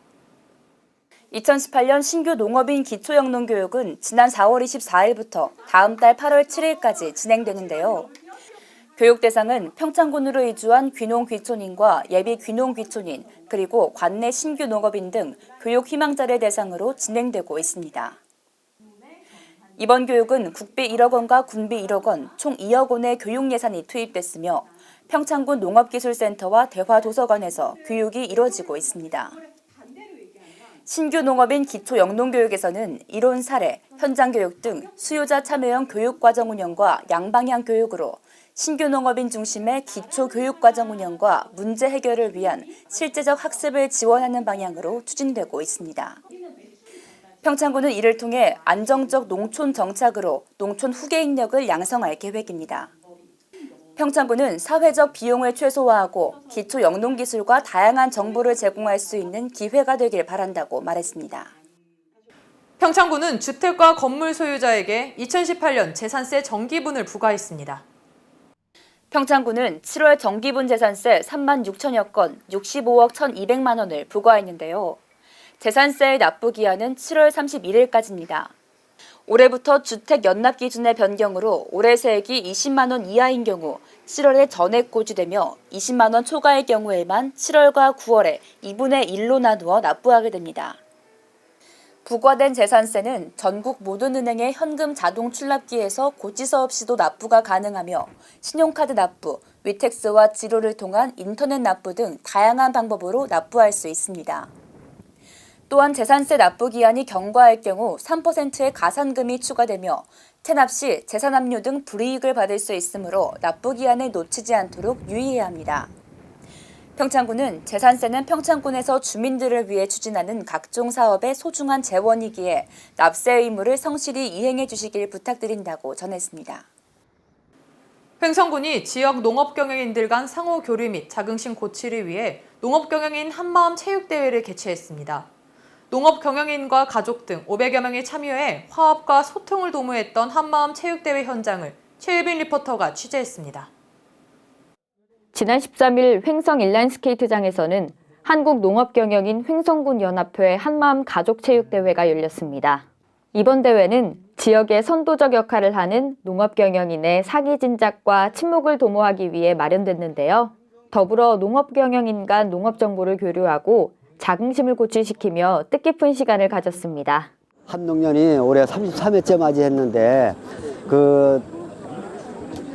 2018년 신규 농업인 기초영농교육은 지난 4월 24일부터 다음 달 8월 7일까지 진행되는데요. 교육 대상은 평창군으로 이주한 귀농 귀촌인과 예비 귀농 귀촌인, 그리고 관내 신규 농업인 등 교육 희망자를 대상으로 진행되고 있습니다. 이번 교육은 국비 1억 원과 군비 1억 원, 총 2억 원의 교육 예산이 투입됐으며 평창군 농업기술센터와 대화도서관에서 교육이 이뤄지고 있습니다. 신규 농업인 기초 영농교육에서는 이론 사례, 현장 교육 등 수요자 참여형 교육과정 운영과 양방향 교육으로 신규 농업인 중심의 기초 교육과정 운영과 문제 해결을 위한 실제적 학습을 지원하는 방향으로 추진되고 있습니다. 평창군은 이를 통해 안정적 농촌 정착으로 농촌 후계 인력을 양성할 계획입니다. 평창군은 사회적 비용을 최소화하고 기초 영농기술과 다양한 정보를 제공할 수 있는 기회가 되길 바란다고 말했습니다. 평창군은 주택과 건물 소유자에게 2018년 재산세 정기분을 부과했습니다. 평창군은 7월 정기분 재산세 3만 6천여 건 65억 1,200만 원을 부과했는데요. 재산세의 납부 기한은 7월 31일까지입니다. 올해부터 주택 연납 기준의 변경으로 올해 세액이 20만 원 이하인 경우 7월에 전액 고지되며 20만 원 초과의 경우에만 7월과 9월에 2분의 1로 나누어 납부하게 됩니다. 부과된 재산세는 전국 모든 은행의 현금 자동 출납기에서 고지서 없이도 납부가 가능하며 신용카드 납부, 위택스와 지로를 통한 인터넷 납부 등 다양한 방법으로 납부할 수 있습니다. 또한 재산세 납부 기한이 경과할 경우 3%의 가산금이 추가되며 체납 시 재산압류 등 불이익을 받을 수 있으므로 납부 기한을 놓치지 않도록 유의해야 합니다. 평창군은 재산세는 평창군에서 주민들을 위해 추진하는 각종 사업의 소중한 재원이기에 납세 의무를 성실히 이행해 주시길 부탁드린다고 전했습니다. 횡성군이 지역 농업경영인들 간 상호 교류 및 자긍심 고취를 위해 농업경영인 한마음 체육대회를 개최했습니다. 농업경영인과 가족 등 500여 명이 참여해 화합과 소통을 도모했던 한마음 체육대회 현장을 최유빈 리포터가 취재했습니다. 지난 13일 횡성 인라인스케이트장에서는 한국농업경영인 횡성군 연합회 한마음 가족체육대회가 열렸습니다. 이번 대회는 지역의 선도적 역할을 하는 농업경영인의 사기 진작과 친목을 도모하기 위해 마련됐는데요. 더불어 농업경영인 간 농업정보를 교류하고 자긍심을 고취시키며 뜻깊은 시간을 가졌습니다. 한농년이 올해 33회째 맞이했는데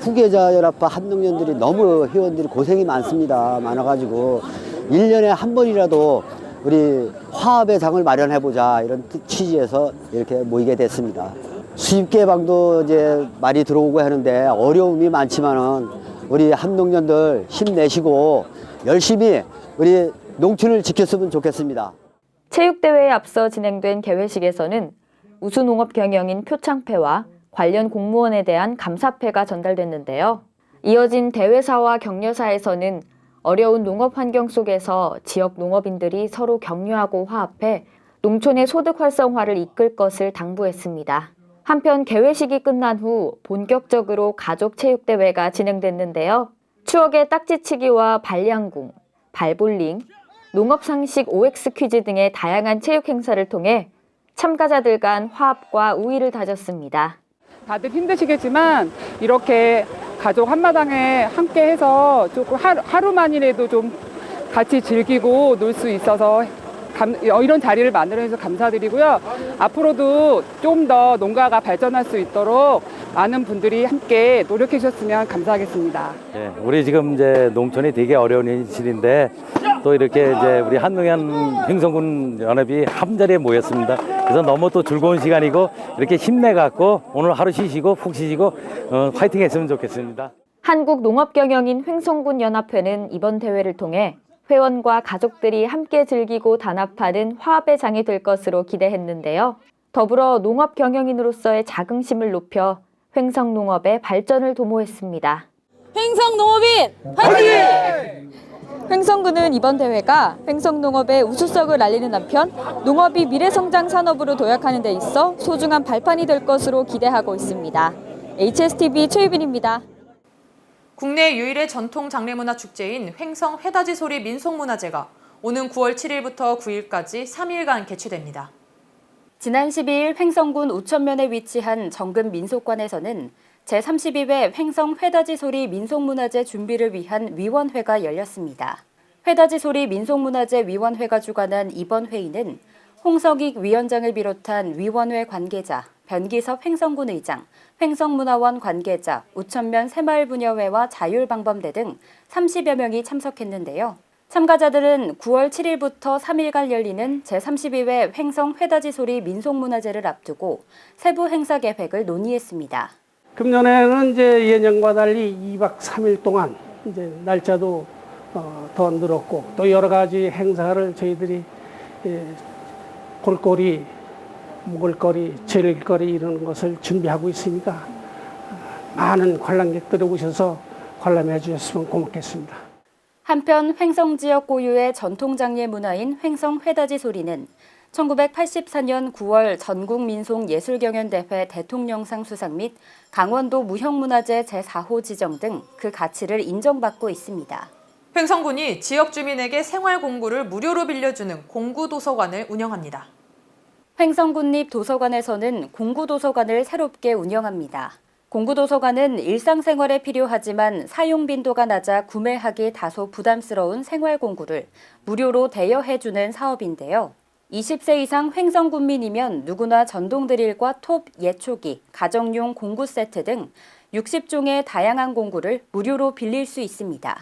후계자 연합회 한농년들이 너무 회원들이 고생이 많아가지고 1년에 한 번이라도 우리 화합의 장을 마련해보자 이런 취지에서 이렇게 모이게 됐습니다. 수입 개방도 이제 많이 들어오고 하는데 어려움이 많지만은 우리 한농년들 힘내시고 열심히 우리 농촌을 지켰으면 좋겠습니다. 체육대회에 앞서 진행된 개회식에서는 우수농업 경영인 표창패와 관련 공무원에 대한 감사패가 전달됐는데요. 이어진 대회사와 격려사에서는 어려운 농업 환경 속에서 지역 농업인들이 서로 격려하고 화합해 농촌의 소득 활성화를 이끌 것을 당부했습니다. 한편 개회식이 끝난 후 본격적으로 가족체육대회가 진행됐는데요. 추억의 딱지치기와 발양궁, 발볼링, 농업상식 OX 퀴즈 등의 다양한 체육 행사를 통해 참가자들 간 화합과 우위를 다졌습니다. 다들 힘드시겠지만 이렇게 가족 한마당에 함께해서 조금 하루만이라도 좀 같이 즐기고 놀 수 있어서 이런 자리를 만들어서 감사드리고요. 앞으로도 좀 더 농가가 발전할 수 있도록 많은 분들이 함께 노력해 주셨으면 감사하겠습니다. 네, 우리 지금 이제 농촌이 되게 어려운 시기인데 또 이렇게 이제 우리 한농현 횡성군 연합이 한자리에 모였습니다. 그래서 너무 또 즐거운 시간이고 이렇게 힘내갖고 오늘 하루 쉬시고 푹 쉬시고 화이팅 했으면 좋겠습니다. 한국농업경영인 횡성군 연합회는 이번 대회를 통해 회원과 가족들이 함께 즐기고 단합하는 화합의 장이 될 것으로 기대했는데요. 더불어 농업경영인으로서의 자긍심을 높여 횡성농업의 발전을 도모했습니다. 횡성농업인 화이팅! 횡성군은 이번 대회가 횡성농업의 우수성을 알리는 한편 농업이 미래성장 산업으로 도약하는 데 있어 소중한 발판이 될 것으로 기대하고 있습니다. HSTV 최유빈입니다. 국내 유일의 전통 장례문화 축제인 횡성 회다지소리 민속문화제가 오는 9월 7일부터 9일까지 3일간 개최됩니다. 지난 12일 횡성군 우천면에 위치한 정금 민속관에서는 제32회 횡성 회다지소리 민속문화제 준비를 위한 위원회가 열렸습니다. 회다지소리 민속문화제 위원회가 주관한 이번 회의는 홍석익 위원장을 비롯한 위원회 관계자, 변기섭 횡성군 의장, 횡성문화원 관계자, 우천면 새마을부녀회와 자율방범대 등 30여 명이 참석했는데요. 참가자들은 9월 7일부터 3일간 열리는 제32회 횡성 회다지소리 민속문화제를 앞두고 세부 행사 계획을 논의했습니다. 금년에는 이제 예년과 달리 2박 3일 동안 이제 날짜도 더 늘었고 또 여러 가지 행사를 저희들이 볼거리, 먹을거리, 즐길거리 이런 것을 준비하고 있으니까 많은 관람객들이 오셔서 관람해 주셨으면 고맙겠습니다. 한편 횡성 지역 고유의 전통장례 문화인 횡성 회다지소리는 1984년 9월 전국민속예술경연대회 대통령상 수상 및 강원도 무형문화재 제4호 지정 등 그 가치를 인정받고 있습니다. 횡성군이 지역 주민에게 생활 공구를 무료로 빌려주는 공구도서관을 운영합니다. 횡성군립도서관에서는 공구도서관을 새롭게 운영합니다. 공구도서관은 일상생활에 필요하지만 사용 빈도가 낮아 구매하기 다소 부담스러운 생활공구를 무료로 대여해주는 사업인데요. 20세 이상 횡성군민이면 누구나 전동드릴과 톱, 예초기, 가정용 공구 세트 등 60종의 다양한 공구를 무료로 빌릴 수 있습니다.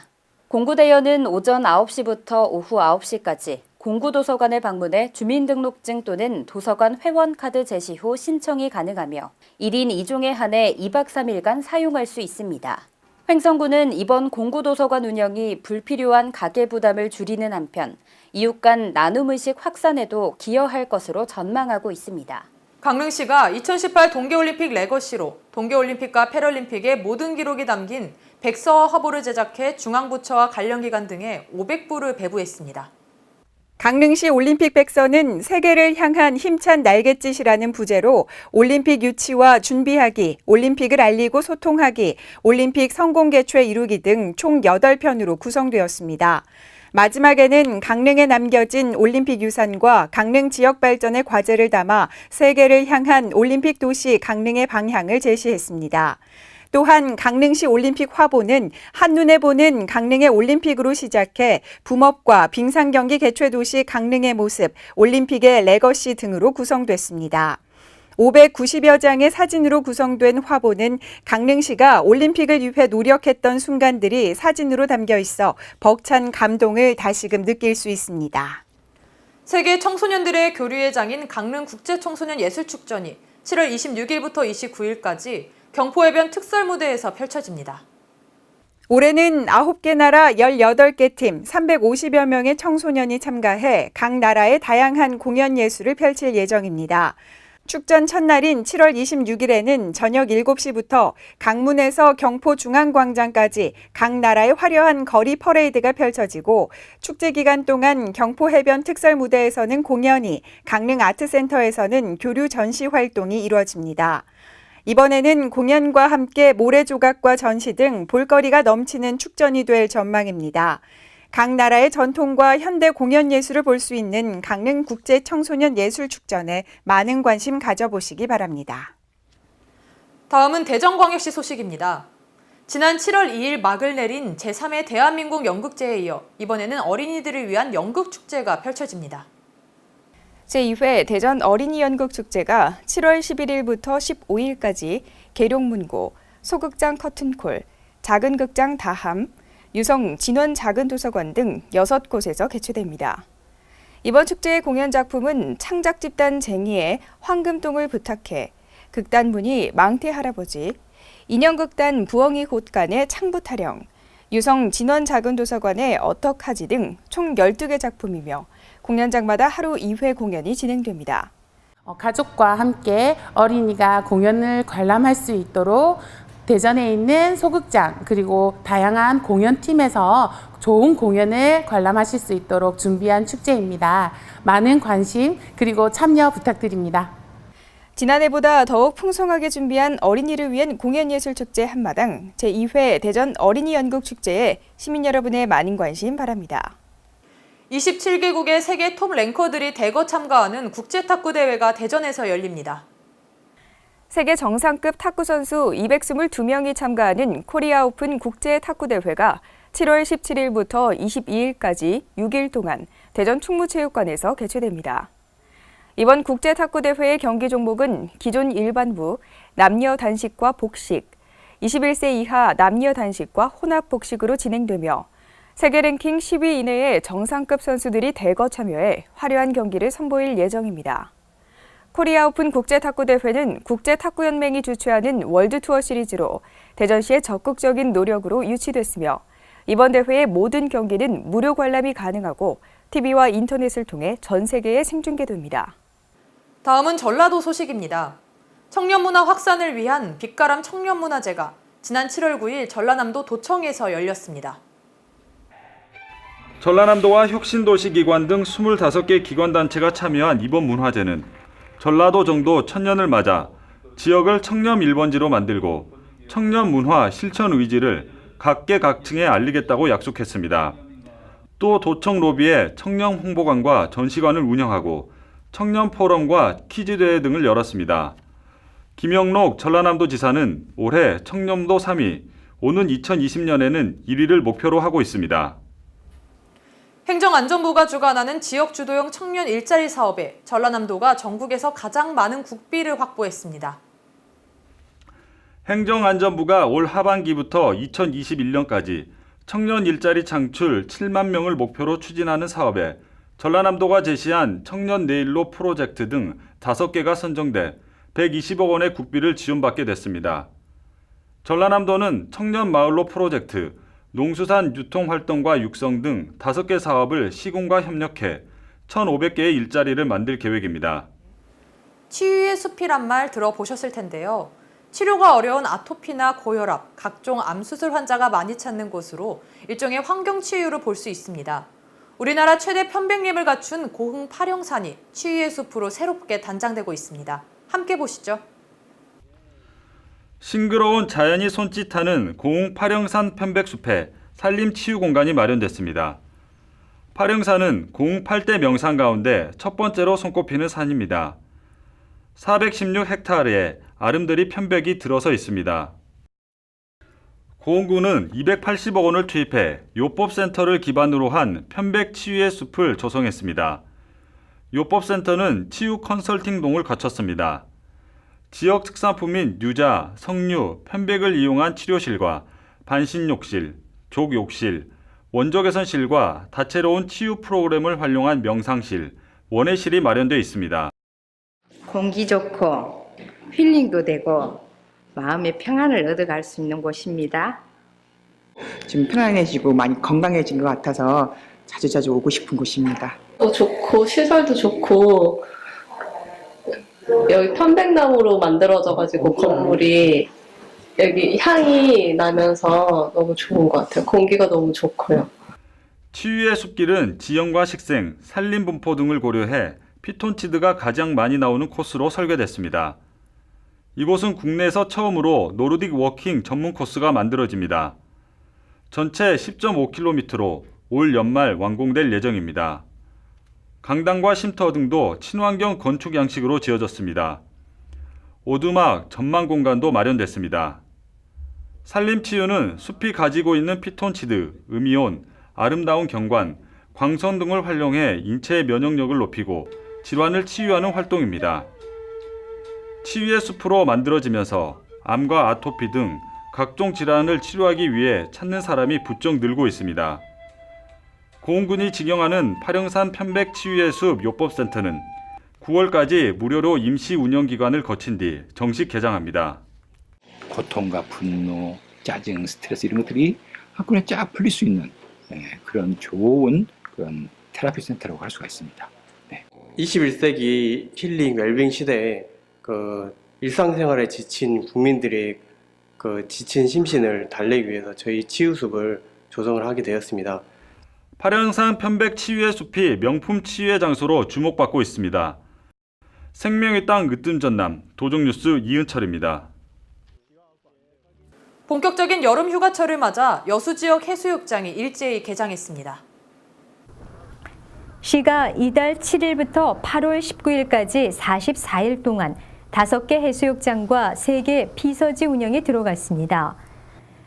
공구 대여는 오전 9시부터 오후 9시까지 공구도서관을 방문해 주민등록증 또는 도서관 회원카드 제시 후 신청이 가능하며 1인 2종에 한해 2박 3일간 사용할 수 있습니다. 횡성군은 이번 공구도서관 운영이 불필요한 가계 부담을 줄이는 한편 이웃 간 나눔 의식 확산에도 기여할 것으로 전망하고 있습니다. 강릉시가 2018 동계올림픽 레거시로 동계올림픽과 패럴림픽의 모든 기록이 담긴 백서와 화보를 제작해 중앙부처와 관련기관 등에 500부를 배부했습니다. 강릉시 올림픽 백서는 세계를 향한 힘찬 날갯짓이라는 부제로 올림픽 유치와 준비하기, 올림픽을 알리고 소통하기, 올림픽 성공 개최 이루기 등 총 8편으로 구성되었습니다. 마지막에는 강릉에 남겨진 올림픽 유산과 강릉 지역 발전의 과제를 담아 세계를 향한 올림픽 도시 강릉의 방향을 제시했습니다. 또한 강릉시 올림픽 화보는 한눈에 보는 강릉의 올림픽으로 시작해 붐업과 빙상경기 개최도시 강릉의 모습, 올림픽의 레거시 등으로 구성됐습니다. 590여 장의 사진으로 구성된 화보는 강릉시가 올림픽을 위해 노력했던 순간들이 사진으로 담겨 있어 벅찬 감동을 다시금 느낄 수 있습니다. 세계 청소년들의 교류의 장인 강릉국제청소년예술축전이 7월 26일부터 29일까지 경포해변 특설무대에서 펼쳐집니다. 올해는 9개 나라 18개 팀 350여 명의 청소년이 참가해 각 나라의 다양한 공연 예술을 펼칠 예정입니다. 축전 첫날인 7월 26일에는 저녁 7시부터 강문에서 경포중앙광장까지 각 나라의 화려한 거리 퍼레이드가 펼쳐지고 축제 기간 동안 경포해변 특설 무대에서는 공연이, 강릉 아트센터에서는 교류 전시 활동이 이루어집니다. 이번에는 공연과 함께 모래조각과 전시 등 볼거리가 넘치는 축전이 될 전망입니다. 각 나라의 전통과 현대 공연 예술을 볼 수 있는 강릉 국제 청소년 예술 축전에 많은 관심 가져보시기 바랍니다. 다음은 대전광역시 소식입니다. 지난 7월 2일 막을 내린 제3회 대한민국 연극제에 이어 이번에는 어린이들을 위한 연극축제가 펼쳐집니다. 제2회 대전 어린이 연극축제가 7월 11일부터 15일까지 계룡문고, 소극장 커튼콜, 작은 극장 다함, 유성 진원 작은 도서관 등 6곳에서 개최됩니다. 이번 축제의 공연 작품은 창작 집단 쟁이의 황금똥을 부탁해, 극단문이 망태 할아버지, 인형극단 부엉이 곳간의 창부타령, 유성 진원 작은 도서관의 어떡하지 등 총 12개 작품이며 공연장마다 하루 2회 공연이 진행됩니다. 가족과 함께 어린이가 공연을 관람할 수 있도록 대전에 있는 소극장 그리고 다양한 공연팀에서 좋은 공연을 관람하실 수 있도록 준비한 축제입니다. 많은 관심 그리고 참여 부탁드립니다. 지난해보다 더욱 풍성하게 준비한 어린이를 위한 공연예술축제 한마당 제2회 대전 어린이 연극축제에 시민 여러분의 많은 관심 바랍니다. 27개국의 세계 톱 랭커들이 대거 참가하는 국제탁구대회가 대전에서 열립니다. 세계 정상급 탁구 선수 222명이 참가하는 코리아 오픈 국제 탁구대회가 7월 17일부터 22일까지 6일 동안 대전 충무체육관에서 개최됩니다. 이번 국제 탁구대회의 경기 종목은 기존 일반부, 남녀 단식과 복식, 21세 이하 남녀 단식과 혼합 복식으로 진행되며 세계 랭킹 10위 이내의 정상급 선수들이 대거 참여해 화려한 경기를 선보일 예정입니다. 코리아 오픈 국제탁구대회는 국제탁구연맹이 주최하는 월드투어 시리즈로 대전시의 적극적인 노력으로 유치됐으며 이번 대회의 모든 경기는 무료 관람이 가능하고 TV와 인터넷을 통해 전 세계에 생중계됩니다. 다음은 전라도 소식입니다. 청년문화 확산을 위한 빛가람 청년문화제가 지난 7월 9일 전라남도 도청에서 열렸습니다. 전라남도와 혁신도시기관 등 25개 기관단체가 참여한 이번 문화제는 전라도 정도 천년을 맞아 지역을 청렴 1번지로 만들고 청년 문화 실천 의지를 각계각층에 알리겠다고 약속했습니다. 또 도청 로비에 청년 홍보관과 전시관을 운영하고 청년 포럼과 퀴즈대회 등을 열었습니다. 김영록 전라남도지사는 올해 청렴도 3위, 오는 2020년에는 1위를 목표로 하고 있습니다. 행정안전부가 주관하는 지역주도형 청년 일자리 사업에 전라남도가 전국에서 가장 많은 국비를 확보했습니다. 행정안전부가 올 하반기부터 2021년까지 청년 일자리 창출 7만 명을 목표로 추진하는 사업에 전라남도가 제시한 청년 내일로 프로젝트 등 5개가 선정돼 120억 원의 국비를 지원받게 됐습니다. 전라남도는 청년 마을로 프로젝트, 농수산 유통활동과 육성 등 5개 사업을 시군과 협력해 1,500개의 일자리를 만들 계획입니다. 치유의 숲이란 말 들어보셨을 텐데요. 치료가 어려운 아토피나 고혈압, 각종 암수술 환자가 많이 찾는 곳으로 일종의 환경치유를 볼 수 있습니다. 우리나라 최대 편백림을 갖춘 고흥 파령산이 치유의 숲으로 새롭게 단장되고 있습니다. 함께 보시죠. 싱그러운 자연이 손짓하는 고흥 파령산 편백숲에 산림치유 공간이 마련됐습니다. 파령산은 고흥 8대 명산 가운데 첫 번째로 손꼽히는 산입니다. 416헥타르에 아름드리 편백이 들어서 있습니다. 고흥구는 280억 원을 투입해 요법센터를 기반으로 한 편백 치유의 숲을 조성했습니다. 요법센터는 치유 컨설팅동을 거쳤습니다. 지역 특산품인 유자, 석류, 편백을 이용한 치료실과 반신욕실, 족욕실, 원적외선실과 다채로운 치유 프로그램을 활용한 명상실, 원예실이 마련되어 있습니다. 공기 좋고 힐링도 되고 마음의 평안을 얻어갈 수 있는 곳입니다. 좀 편안해지고 많이 건강해진 것 같아서 자주자주 오고 싶은 곳입니다. 또 좋고 시설도 좋고 여기 편백나무로 만들어져가지고 건물이 여기 향이 나면서 너무 좋은 것 같아요. 공기가 너무 좋고요. 치유의 숲길은 지형과 식생, 산림 분포 등을 고려해 피톤치드가 가장 많이 나오는 코스로 설계됐습니다. 이곳은 국내에서 처음으로 노르딕 워킹 전문 코스가 만들어집니다. 전체 10.5km로 올 연말 완공될 예정입니다. 강당과 쉼터 등도 친환경 건축 양식으로 지어졌습니다. 오두막, 전망 공간도 마련됐습니다. 산림치유는 숲이 가지고 있는 피톤치드, 음이온, 아름다운 경관, 광선 등을 활용해 인체의 면역력을 높이고 질환을 치유하는 활동입니다. 치유의 숲으로 만들어지면서 암과 아토피 등 각종 질환을 치료하기 위해 찾는 사람이 부쩍 늘고 있습니다. 고흥군이 직영하는 파령산 편백치유의 숲 요법센터는 9월까지 무료로 임시 운영기간을 거친 뒤 정식 개장합니다. 고통과 분노, 짜증, 스트레스 이런 것들이 한꺼번에 쫙 풀릴 수 있는 그런 좋은 그런 테라피 센터라고 할 수가 있습니다. 21세기 힐링 웰빙 시대에 그 일상생활에 지친 국민들의 그 지친 심신을 달래기 위해서 저희 치유숲을 조성을 하게 되었습니다. 파령산 편백치유의 숲이 명품 치유의 장소로 주목받고 있습니다. 생명의 땅 으뜸 전남 도종뉴스 이은철입니다. 본격적인 여름 휴가철을 맞아 여수 지역 해수욕장이 일제히 개장했습니다. 시가 이달 7일부터 8월 19일까지 44일 동안 5개 해수욕장과 3개 피서지 운영에 들어갔습니다.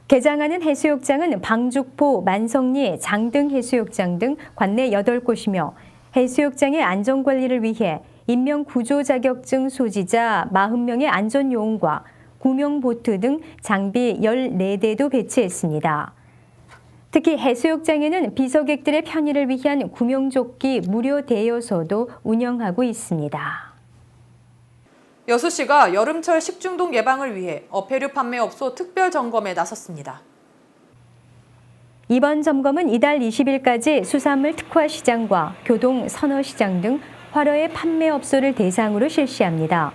개장하는 해수욕장은 방죽포, 만성리, 장등 해수욕장 등 관내 8곳이며 해수욕장의 안전관리를 위해 인명구조 자격증 소지자 40명의 안전요원과 구명보트 등 장비 14대도 배치했습니다. 특히 해수욕장에는 비서객들의 편의를 위한 구명조끼 무료 대여소도 운영하고 있습니다. 여수시가 여름철 식중독 예방을 위해 어패류 판매업소 특별 점검에 나섰습니다. 이번 점검은 이달 20일까지 수산물 특화시장과 교동 선어시장 등 활어의 판매업소를 대상으로 실시합니다.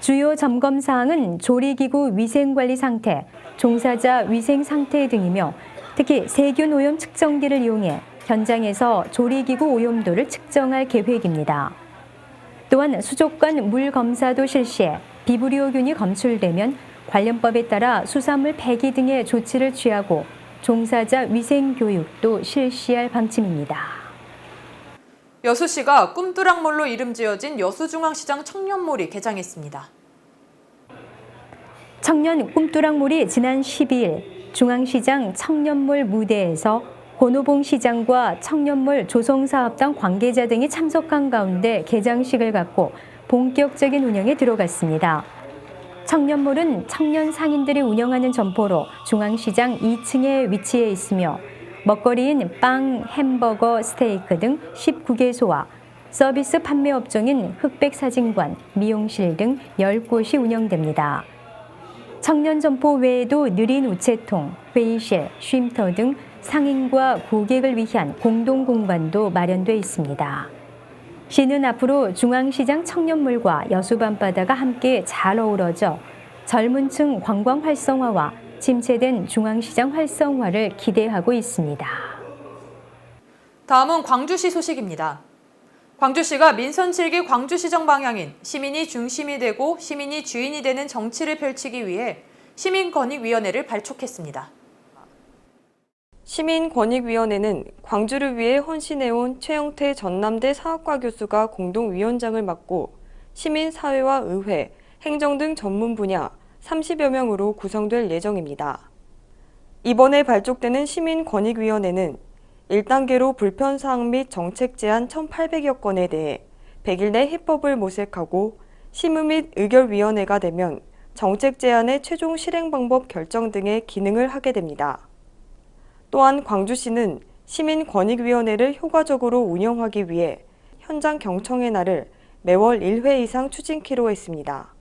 주요 점검 사항은 조리기구 위생관리 상태, 종사자 위생 상태 등이며 특히 세균 오염 측정기를 이용해 현장에서 조리기구 오염도를 측정할 계획입니다. 또한 수족관 물 검사도 실시해 비브리오균이 검출되면 관련법에 따라 수산물 폐기 등의 조치를 취하고 종사자 위생 교육도 실시할 방침입니다. 여수시가 꿈뚜락몰로 이름 지어진 여수중앙시장 청년몰이 개장했습니다. 청년 꿈뚜락몰이 지난 12일 중앙시장 청년몰 무대에서 권오봉 시장과 청년몰 조성사업당 관계자 등이 참석한 가운데 개장식을 갖고 본격적인 운영에 들어갔습니다. 청년몰은 청년 상인들이 운영하는 점포로 중앙시장 2층에 위치해 있으며 먹거리인 빵, 햄버거, 스테이크 등 19개소와 서비스 판매 업종인 흑백사진관, 미용실 등 10곳이 운영됩니다. 청년 점포 외에도 느린 우체통, 회의실, 쉼터 등 상인과 고객을 위한 공동 공간도 마련돼 있습니다. 시는 앞으로 중앙시장 청년몰과 여수 밤바다가 함께 잘 어우러져 젊은 층 관광 활성화와 침체된 중앙시장 활성화를 기대하고 있습니다. 다음은 광주시 소식입니다. 광주시가 민선 7기 광주시정 방향인 시민이 중심이 되고 시민이 주인이 되는 정치를 펼치기 위해 시민권익위원회를 발족했습니다. 시민권익위원회는 광주를 위해 헌신해온 최영태 전남대 사학과 교수가 공동위원장을 맡고 시민사회와 의회, 행정 등 전문 분야 30여 명으로 구성될 예정입니다. 이번에 발족되는 시민권익위원회는 1단계로 불편사항 및 정책 제안 1,800여 건에 대해 100일 내 해법을 모색하고 심의 및 의결위원회가 되면 정책 제안의 최종 실행 방법 결정 등의 기능을 하게 됩니다. 또한 광주시는 시민권익위원회를 효과적으로 운영하기 위해 현장 경청의 날을 매월 1회 이상 추진키로 했습니다.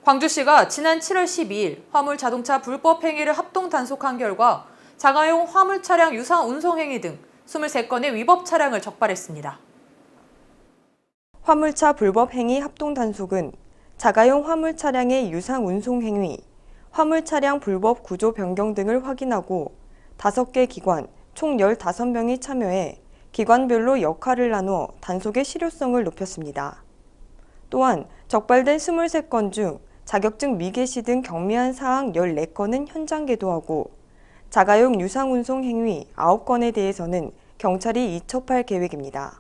광주시가 지난 7월 12일 화물 자동차 불법 행위를 합동 단속한 결과 자가용 화물 차량 유상 운송 행위 등 23건의 위법 차량을 적발했습니다. 화물차 불법 행위 합동 단속은 자가용 화물 차량의 유상 운송 행위, 화물 차량 불법 구조 변경 등을 확인하고 5개 기관 총 15명이 참여해 기관별로 역할을 나누어 단속의 실효성을 높였습니다. 또한 적발된 23건 중 자격증 미개시 등 경미한 사항 14건은 현장 계도하고 자가용 유상 운송 행위 9건에 대해서는 경찰이 이첩할 계획입니다.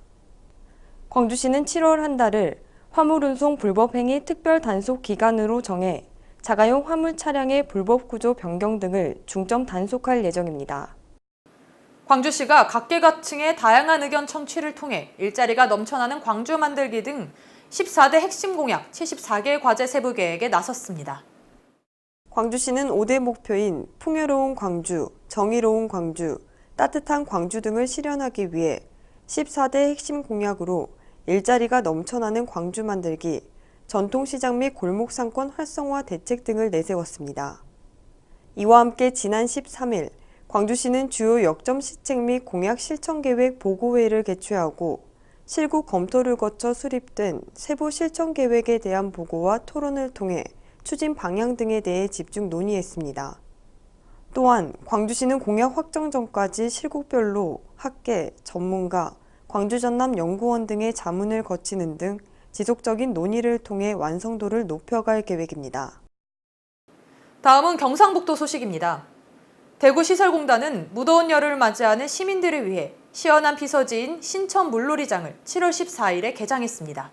광주시는 7월 한 달을 화물 운송 불법 행위 특별 단속 기간으로 정해 자가용 화물 차량의 불법 구조 변경 등을 중점 단속할 예정입니다. 광주시가 각계각층의 다양한 의견 청취를 통해 일자리가 넘쳐나는 광주 만들기 등 14대 핵심 공약 74개 과제 세부 계획에 나섰습니다. 광주시는 5대 목표인 풍요로운 광주, 정의로운 광주, 따뜻한 광주 등을 실현하기 위해 14대 핵심 공약으로 일자리가 넘쳐나는 광주 만들기, 전통시장 및 골목상권 활성화 대책 등을 내세웠습니다. 이와 함께 지난 13일 광주시는 주요 역점 시책 및 공약 실천계획 보고회를 개최하고 실구 검토를 거쳐 수립된 세부 실천 계획에 대한 보고와 토론을 통해 추진 방향 등에 대해 집중 논의했습니다. 또한 광주시는 공약 확정 전까지 실국별로 학계, 전문가, 광주전남연구원 등의 자문을 거치는 등 지속적인 논의를 통해 완성도를 높여갈 계획입니다. 다음은 경상북도 소식입니다. 대구시설공단은 무더운 여름을 맞이하는 시민들을 위해 시원한 피서지인 신천 물놀이장을 7월 14일에 개장했습니다.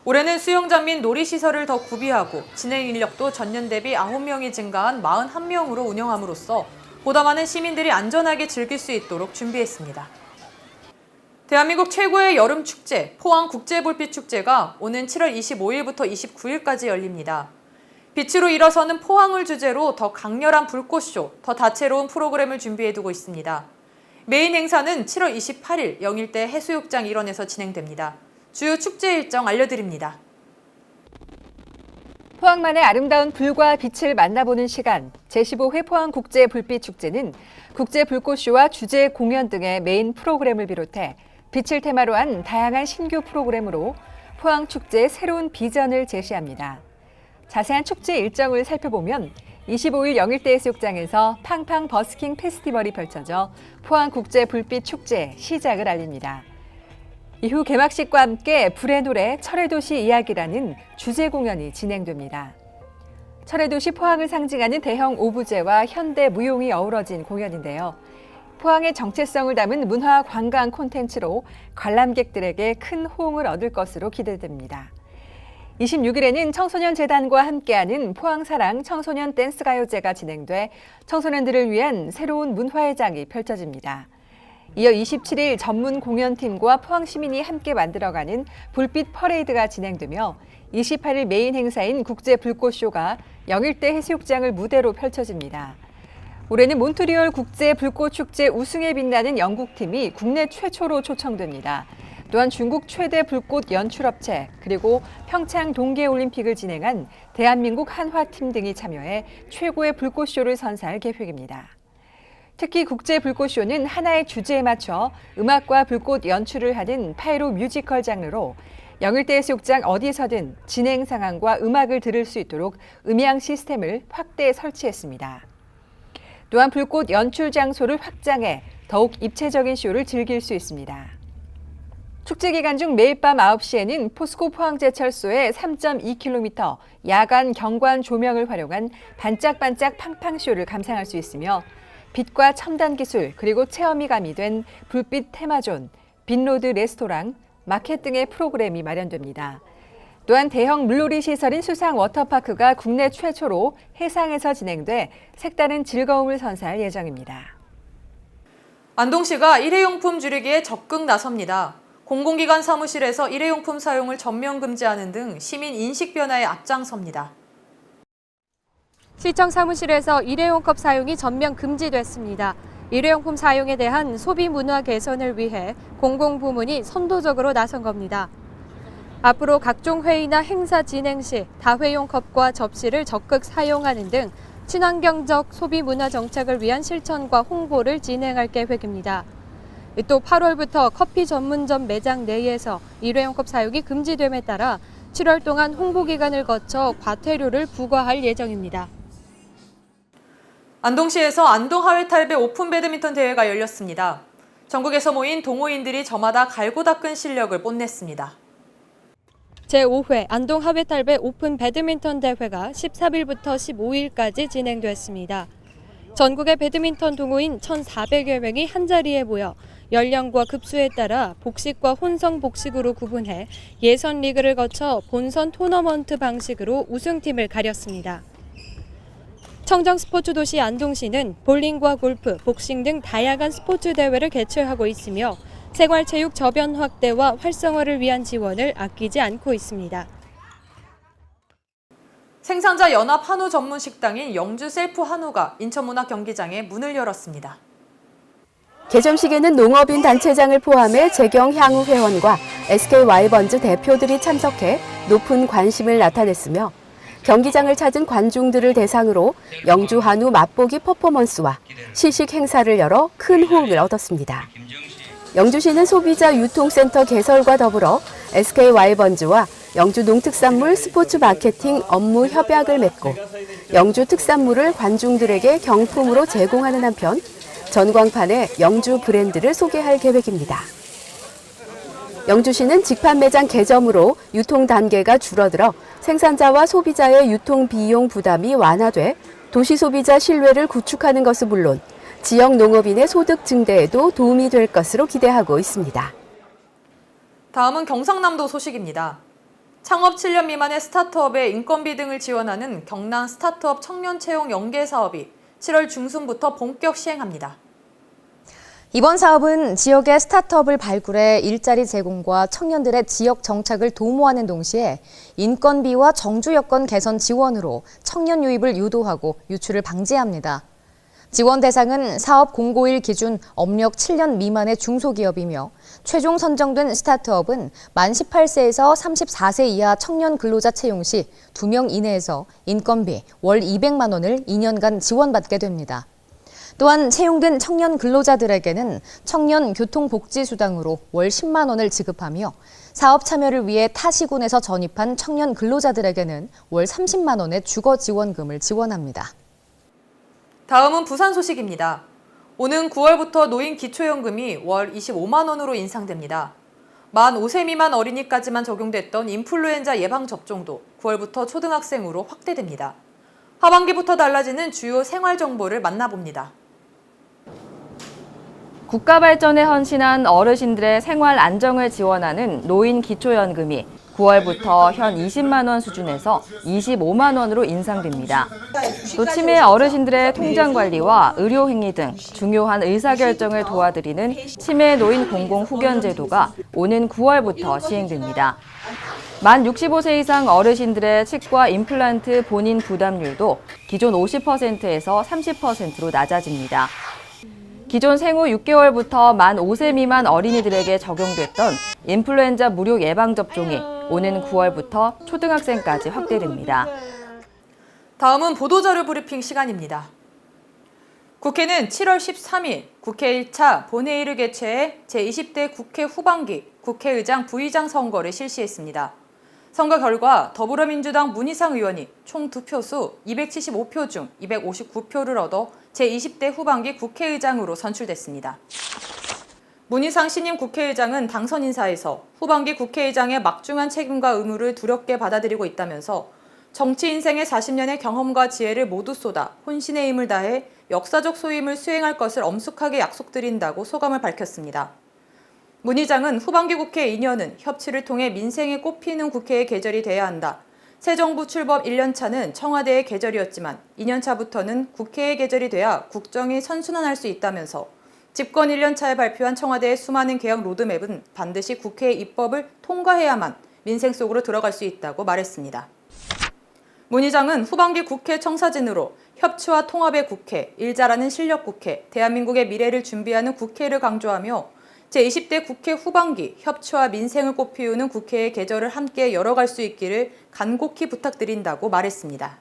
올해는 수영장 및 놀이시설을 더 구비하고 진행 인력도 전년 대비 9명이 증가한 41명으로 운영함으로써 보다 많은 시민들이 안전하게 즐길 수 있도록 준비했습니다. 대한민국 최고의 여름 축제, 포항국제불빛축제가 오는 7월 25일부터 29일까지 열립니다. 빛으로 일어서는 포항을 주제로 더 강렬한 불꽃쇼, 더 다채로운 프로그램을 준비해두고 있습니다. 메인 행사는 7월 28일 영일대 해수욕장 일원에서 진행됩니다. 주요 축제 일정 알려드립니다. 포항만의 아름다운 불과 빛을 만나보는 시간, 제15회 포항국제불빛축제는 국제불꽃쇼와 주제 공연 등의 메인 프로그램을 비롯해 빛을 테마로 한 다양한 신규 프로그램으로 포항축제의 새로운 비전을 제시합니다. 자세한 축제 일정을 살펴보면 25일 영일대 해수욕장에서 팡팡 버스킹 페스티벌이 펼쳐져 포항국제불빛축제 시작을 알립니다. 이후 개막식과 함께 불의 노래 철의 도시 이야기라는 주제 공연이 진행됩니다. 철의 도시 포항을 상징하는 대형 오브제와 현대 무용이 어우러진 공연인데요. 포항의 정체성을 담은 문화 관광 콘텐츠로 관람객들에게 큰 호응을 얻을 것으로 기대됩니다. 26일에는 청소년재단과 함께하는 포항사랑 청소년 댄스가요제가 진행돼 청소년들을 위한 새로운 문화회장이 펼쳐집니다. 이어 27일 전문 공연팀과 포항시민이 함께 만들어가는 불빛 퍼레이드가 진행되며 28일 메인 행사인 국제불꽃쇼가 영일대 해수욕장을 무대로 펼쳐집니다. 올해는 몬트리올 국제불꽃축제 우승에 빛나는 영국팀이 국내 최초로 초청됩니다. 또한 중국 최대 불꽃 연출업체 그리고 평창 동계올림픽을 진행한 대한민국 한화팀 등이 참여해 최고의 불꽃쇼를 선사할 계획입니다. 특히 국제불꽃쇼는 하나의 주제에 맞춰 음악과 불꽃 연출을 하는 파이로 뮤지컬 장르로 영일대 해수욕장 어디서든 진행 상황과 음악을 들을 수 있도록 음향 시스템을 확대 설치했습니다. 또한 불꽃 연출 장소를 확장해 더욱 입체적인 쇼를 즐길 수 있습니다. 축제 기간 중 매일 밤 9시에는 포스코 포항제철소의 3.2km 야간 경관 조명을 활용한 반짝반짝 팡팡쇼를 감상할 수 있으며 빛과 첨단 기술 그리고 체험이 가미된 불빛 테마존, 빛로드 레스토랑, 마켓 등의 프로그램이 마련됩니다. 또한 대형 물놀이 시설인 수상 워터파크가 국내 최초로 해상에서 진행돼 색다른 즐거움을 선사할 예정입니다. 안동시가 일회용품 줄이기에 적극 나섭니다. 공공기관 사무실에서 일회용품 사용을 전면 금지하는 등 시민 인식 변화에 앞장섭니다. 시청 사무실에서 일회용컵 사용이 전면 금지됐습니다. 일회용품 사용에 대한 소비 문화 개선을 위해 공공부문이 선도적으로 나선 겁니다. 앞으로 각종 회의나 행사 진행 시 다회용 컵과 접시를 적극 사용하는 등 친환경적 소비 문화 정착을 위한 실천과 홍보를 진행할 계획입니다. 또 8월부터 커피 전문점 매장 내에서 일회용 컵 사용이 금지됨에 따라 7월 동안 홍보 기간을 거쳐 과태료를 부과할 예정입니다. 안동시에서 안동 하회탈배 오픈 배드민턴 대회가 열렸습니다. 전국에서 모인 동호인들이 저마다 갈고 닦은 실력을 뽐냈습니다. 제5회 안동 하회탈배 오픈 배드민턴 대회가 13일부터 15일까지 진행됐습니다. 전국의 배드민턴 동호인 1,400여 명이 한자리에 모여 연령과 급수에 따라 복식과 혼성 복식으로 구분해 예선 리그를 거쳐 본선 토너먼트 방식으로 우승팀을 가렸습니다. 청정 스포츠 도시 안동시는 볼링과 골프, 복싱 등 다양한 스포츠 대회를 개최하고 있으며 생활체육 저변 확대와 활성화를 위한 지원을 아끼지 않고 있습니다. 생산자 연합 한우 전문 식당인 영주 셀프 한우가 인천문학 경기장에 문을 열었습니다. 개점식에는 농업인 단체장을 포함해 재경 향후 회원과 SK 와이번즈 대표들이 참석해 높은 관심을 나타냈으며 경기장을 찾은 관중들을 대상으로 영주 한우 맛보기 퍼포먼스와 시식 행사를 열어 큰 호응을 얻었습니다. 영주시는 소비자 유통센터 개설과 더불어 SK 와이번즈와 영주 농특산물 스포츠 마케팅 업무 협약을 맺고 영주 특산물을 관중들에게 경품으로 제공하는 한편 전광판에 영주 브랜드를 소개할 계획입니다. 영주시는 직판 매장 개점으로 유통 단계가 줄어들어 생산자와 소비자의 유통 비용 부담이 완화돼 도시 소비자 신뢰를 구축하는 것은 물론 지역 농업인의 소득 증대에도 도움이 될 것으로 기대하고 있습니다. 다음은 경상남도 소식입니다. 창업 7년 미만의 스타트업의 인건비 등을 지원하는 경남 스타트업 청년 채용 연계 사업이 7월 중순부터 본격 시행합니다. 이번 사업은 지역의 스타트업을 발굴해 일자리 제공과 청년들의 지역 정착을 도모하는 동시에 인건비와 정주 여건 개선 지원으로 청년 유입을 유도하고 유출을 방지합니다. 지원 대상은 사업 공고일 기준 업력 7년 미만의 중소기업이며 최종 선정된 스타트업은 만 18세에서 34세 이하 청년 근로자 채용 시 2명 이내에서 인건비 월 200만 원을 2년간 지원받게 됩니다. 또한 채용된 청년 근로자들에게는 청년 교통복지수당으로 월 10만 원을 지급하며 사업 참여를 위해 타 시군에서 전입한 청년 근로자들에게는 월 30만 원의 주거 지원금을 지원합니다. 다음은 부산 소식입니다. 오는 9월부터 노인 기초연금이 월 25만 원으로 인상됩니다. 만 5세 미만 어린이까지만 적용됐던 인플루엔자 예방접종도 9월부터 초등학생으로 확대됩니다. 하반기부터 달라지는 주요 생활 정보를 만나봅니다. 국가 발전에 헌신한 어르신들의 생활 안정을 지원하는 노인 기초연금이 9월부터 현 20만 원 수준에서 25만 원으로 인상됩니다. 또 치매 어르신들의 통장 관리와 의료 행위 등 중요한 의사결정을 도와드리는 치매 노인 공공 후견 제도가 오는 9월부터 시행됩니다. 만 65세 이상 어르신들의 치과 임플란트 본인 부담률도 기존 50%에서 30%로 낮아집니다. 기존 생후 6개월부터 만 5세 미만 어린이들에게 적용됐던 인플루엔자 무료 예방접종이 오는 9월부터 초등학생까지 확대됩니다. 다음은 보도자료 브리핑 시간입니다. 국회는 7월 13일 국회 1차 본회의를 개최해 제20대 국회 후반기 국회의장, 부의장 선거를 실시했습니다. 선거 결과 더불어민주당 문희상 의원이 총 득표수 275표 중 259표를 얻어 제20대 후반기 국회의장으로 선출됐습니다. 문희상 신임 국회의장은 당선 인사에서 후반기 국회의장의 막중한 책임과 의무를 두렵게 받아들이고 있다면서 정치 인생의 40년의 경험과 지혜를 모두 쏟아 혼신의 힘을 다해 역사적 소임을 수행할 것을 엄숙하게 약속드린다고 소감을 밝혔습니다. 문 의장은 후반기 국회 2년은 협치를 통해 민생에 꼽히는 국회의 계절이 돼야 한다. 새 정부 출범 1년차는 청와대의 계절이었지만 2년차부터는 국회의 계절이 돼야 국정이 선순환할 수 있다면서 집권 1년차에 발표한 청와대의 수많은 개혁 로드맵은 반드시 국회의 입법을 통과해야만 민생 속으로 들어갈 수 있다고 말했습니다. 문 의장은 후반기 국회 청사진으로 협치와 통합의 국회, 일 잘하는 실력 국회, 대한민국의 미래를 준비하는 국회를 강조하며 제20대 국회 후반기 협치와 민생을 꽃피우는 국회의 계절을 함께 열어갈 수 있기를 간곡히 부탁드린다고 말했습니다.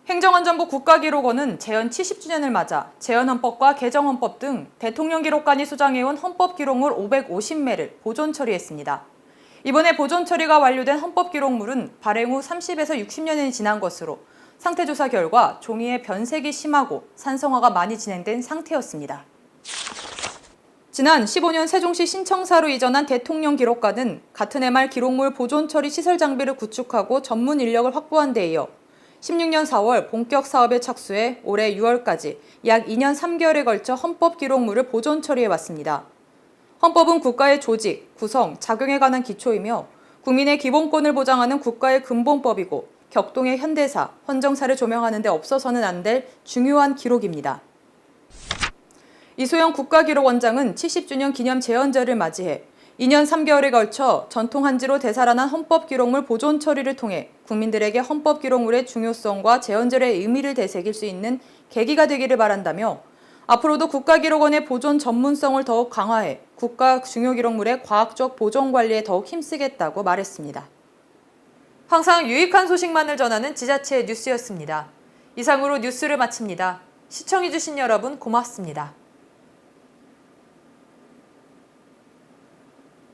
행정안전부 국가기록원은 재헌 70주년을 맞아 재헌헌법과 개정헌법 등 대통령 기록관이 수장해온 헌법기록물 550매를 보존 처리했습니다. 이번에 보존 처리가 완료된 헌법기록물은 발행 후 30에서 60년이 지난 것으로 상태조사 결과 종이의 변색이 심하고 산성화가 많이 진행된 상태였습니다. 지난 15년 세종시 신청사로 이전한 대통령 기록관은 같은 해 말 기록물 보존 처리 시설 장비를 구축하고 전문 인력을 확보한 데 이어 16년 4월 본격 사업에 착수해 올해 6월까지 약 2년 3개월에 걸쳐 헌법 기록물을 보존 처리해왔습니다. 헌법은 국가의 조직, 구성, 작용에 관한 기초이며 국민의 기본권을 보장하는 국가의 근본법이고 격동의 현대사, 헌정사를 조명하는 데 없어서는 안 될 중요한 기록입니다. 이소영 국가기록원장은 70주년 기념 재헌절을 맞이해 2년 3개월에 걸쳐 전통 한지로 되살아난 헌법기록물 보존 처리를 통해 국민들에게 헌법기록물의 중요성과 재헌절의 의미를 되새길 수 있는 계기가 되기를 바란다며 앞으로도 국가기록원의 보존 전문성을 더욱 강화해 국가 중요기록물의 과학적 보존 관리에 더욱 힘쓰겠다고 말했습니다. 항상 유익한 소식만을 전하는 지자체 뉴스였습니다. 이상으로 뉴스를 마칩니다. 시청해주신 여러분 고맙습니다.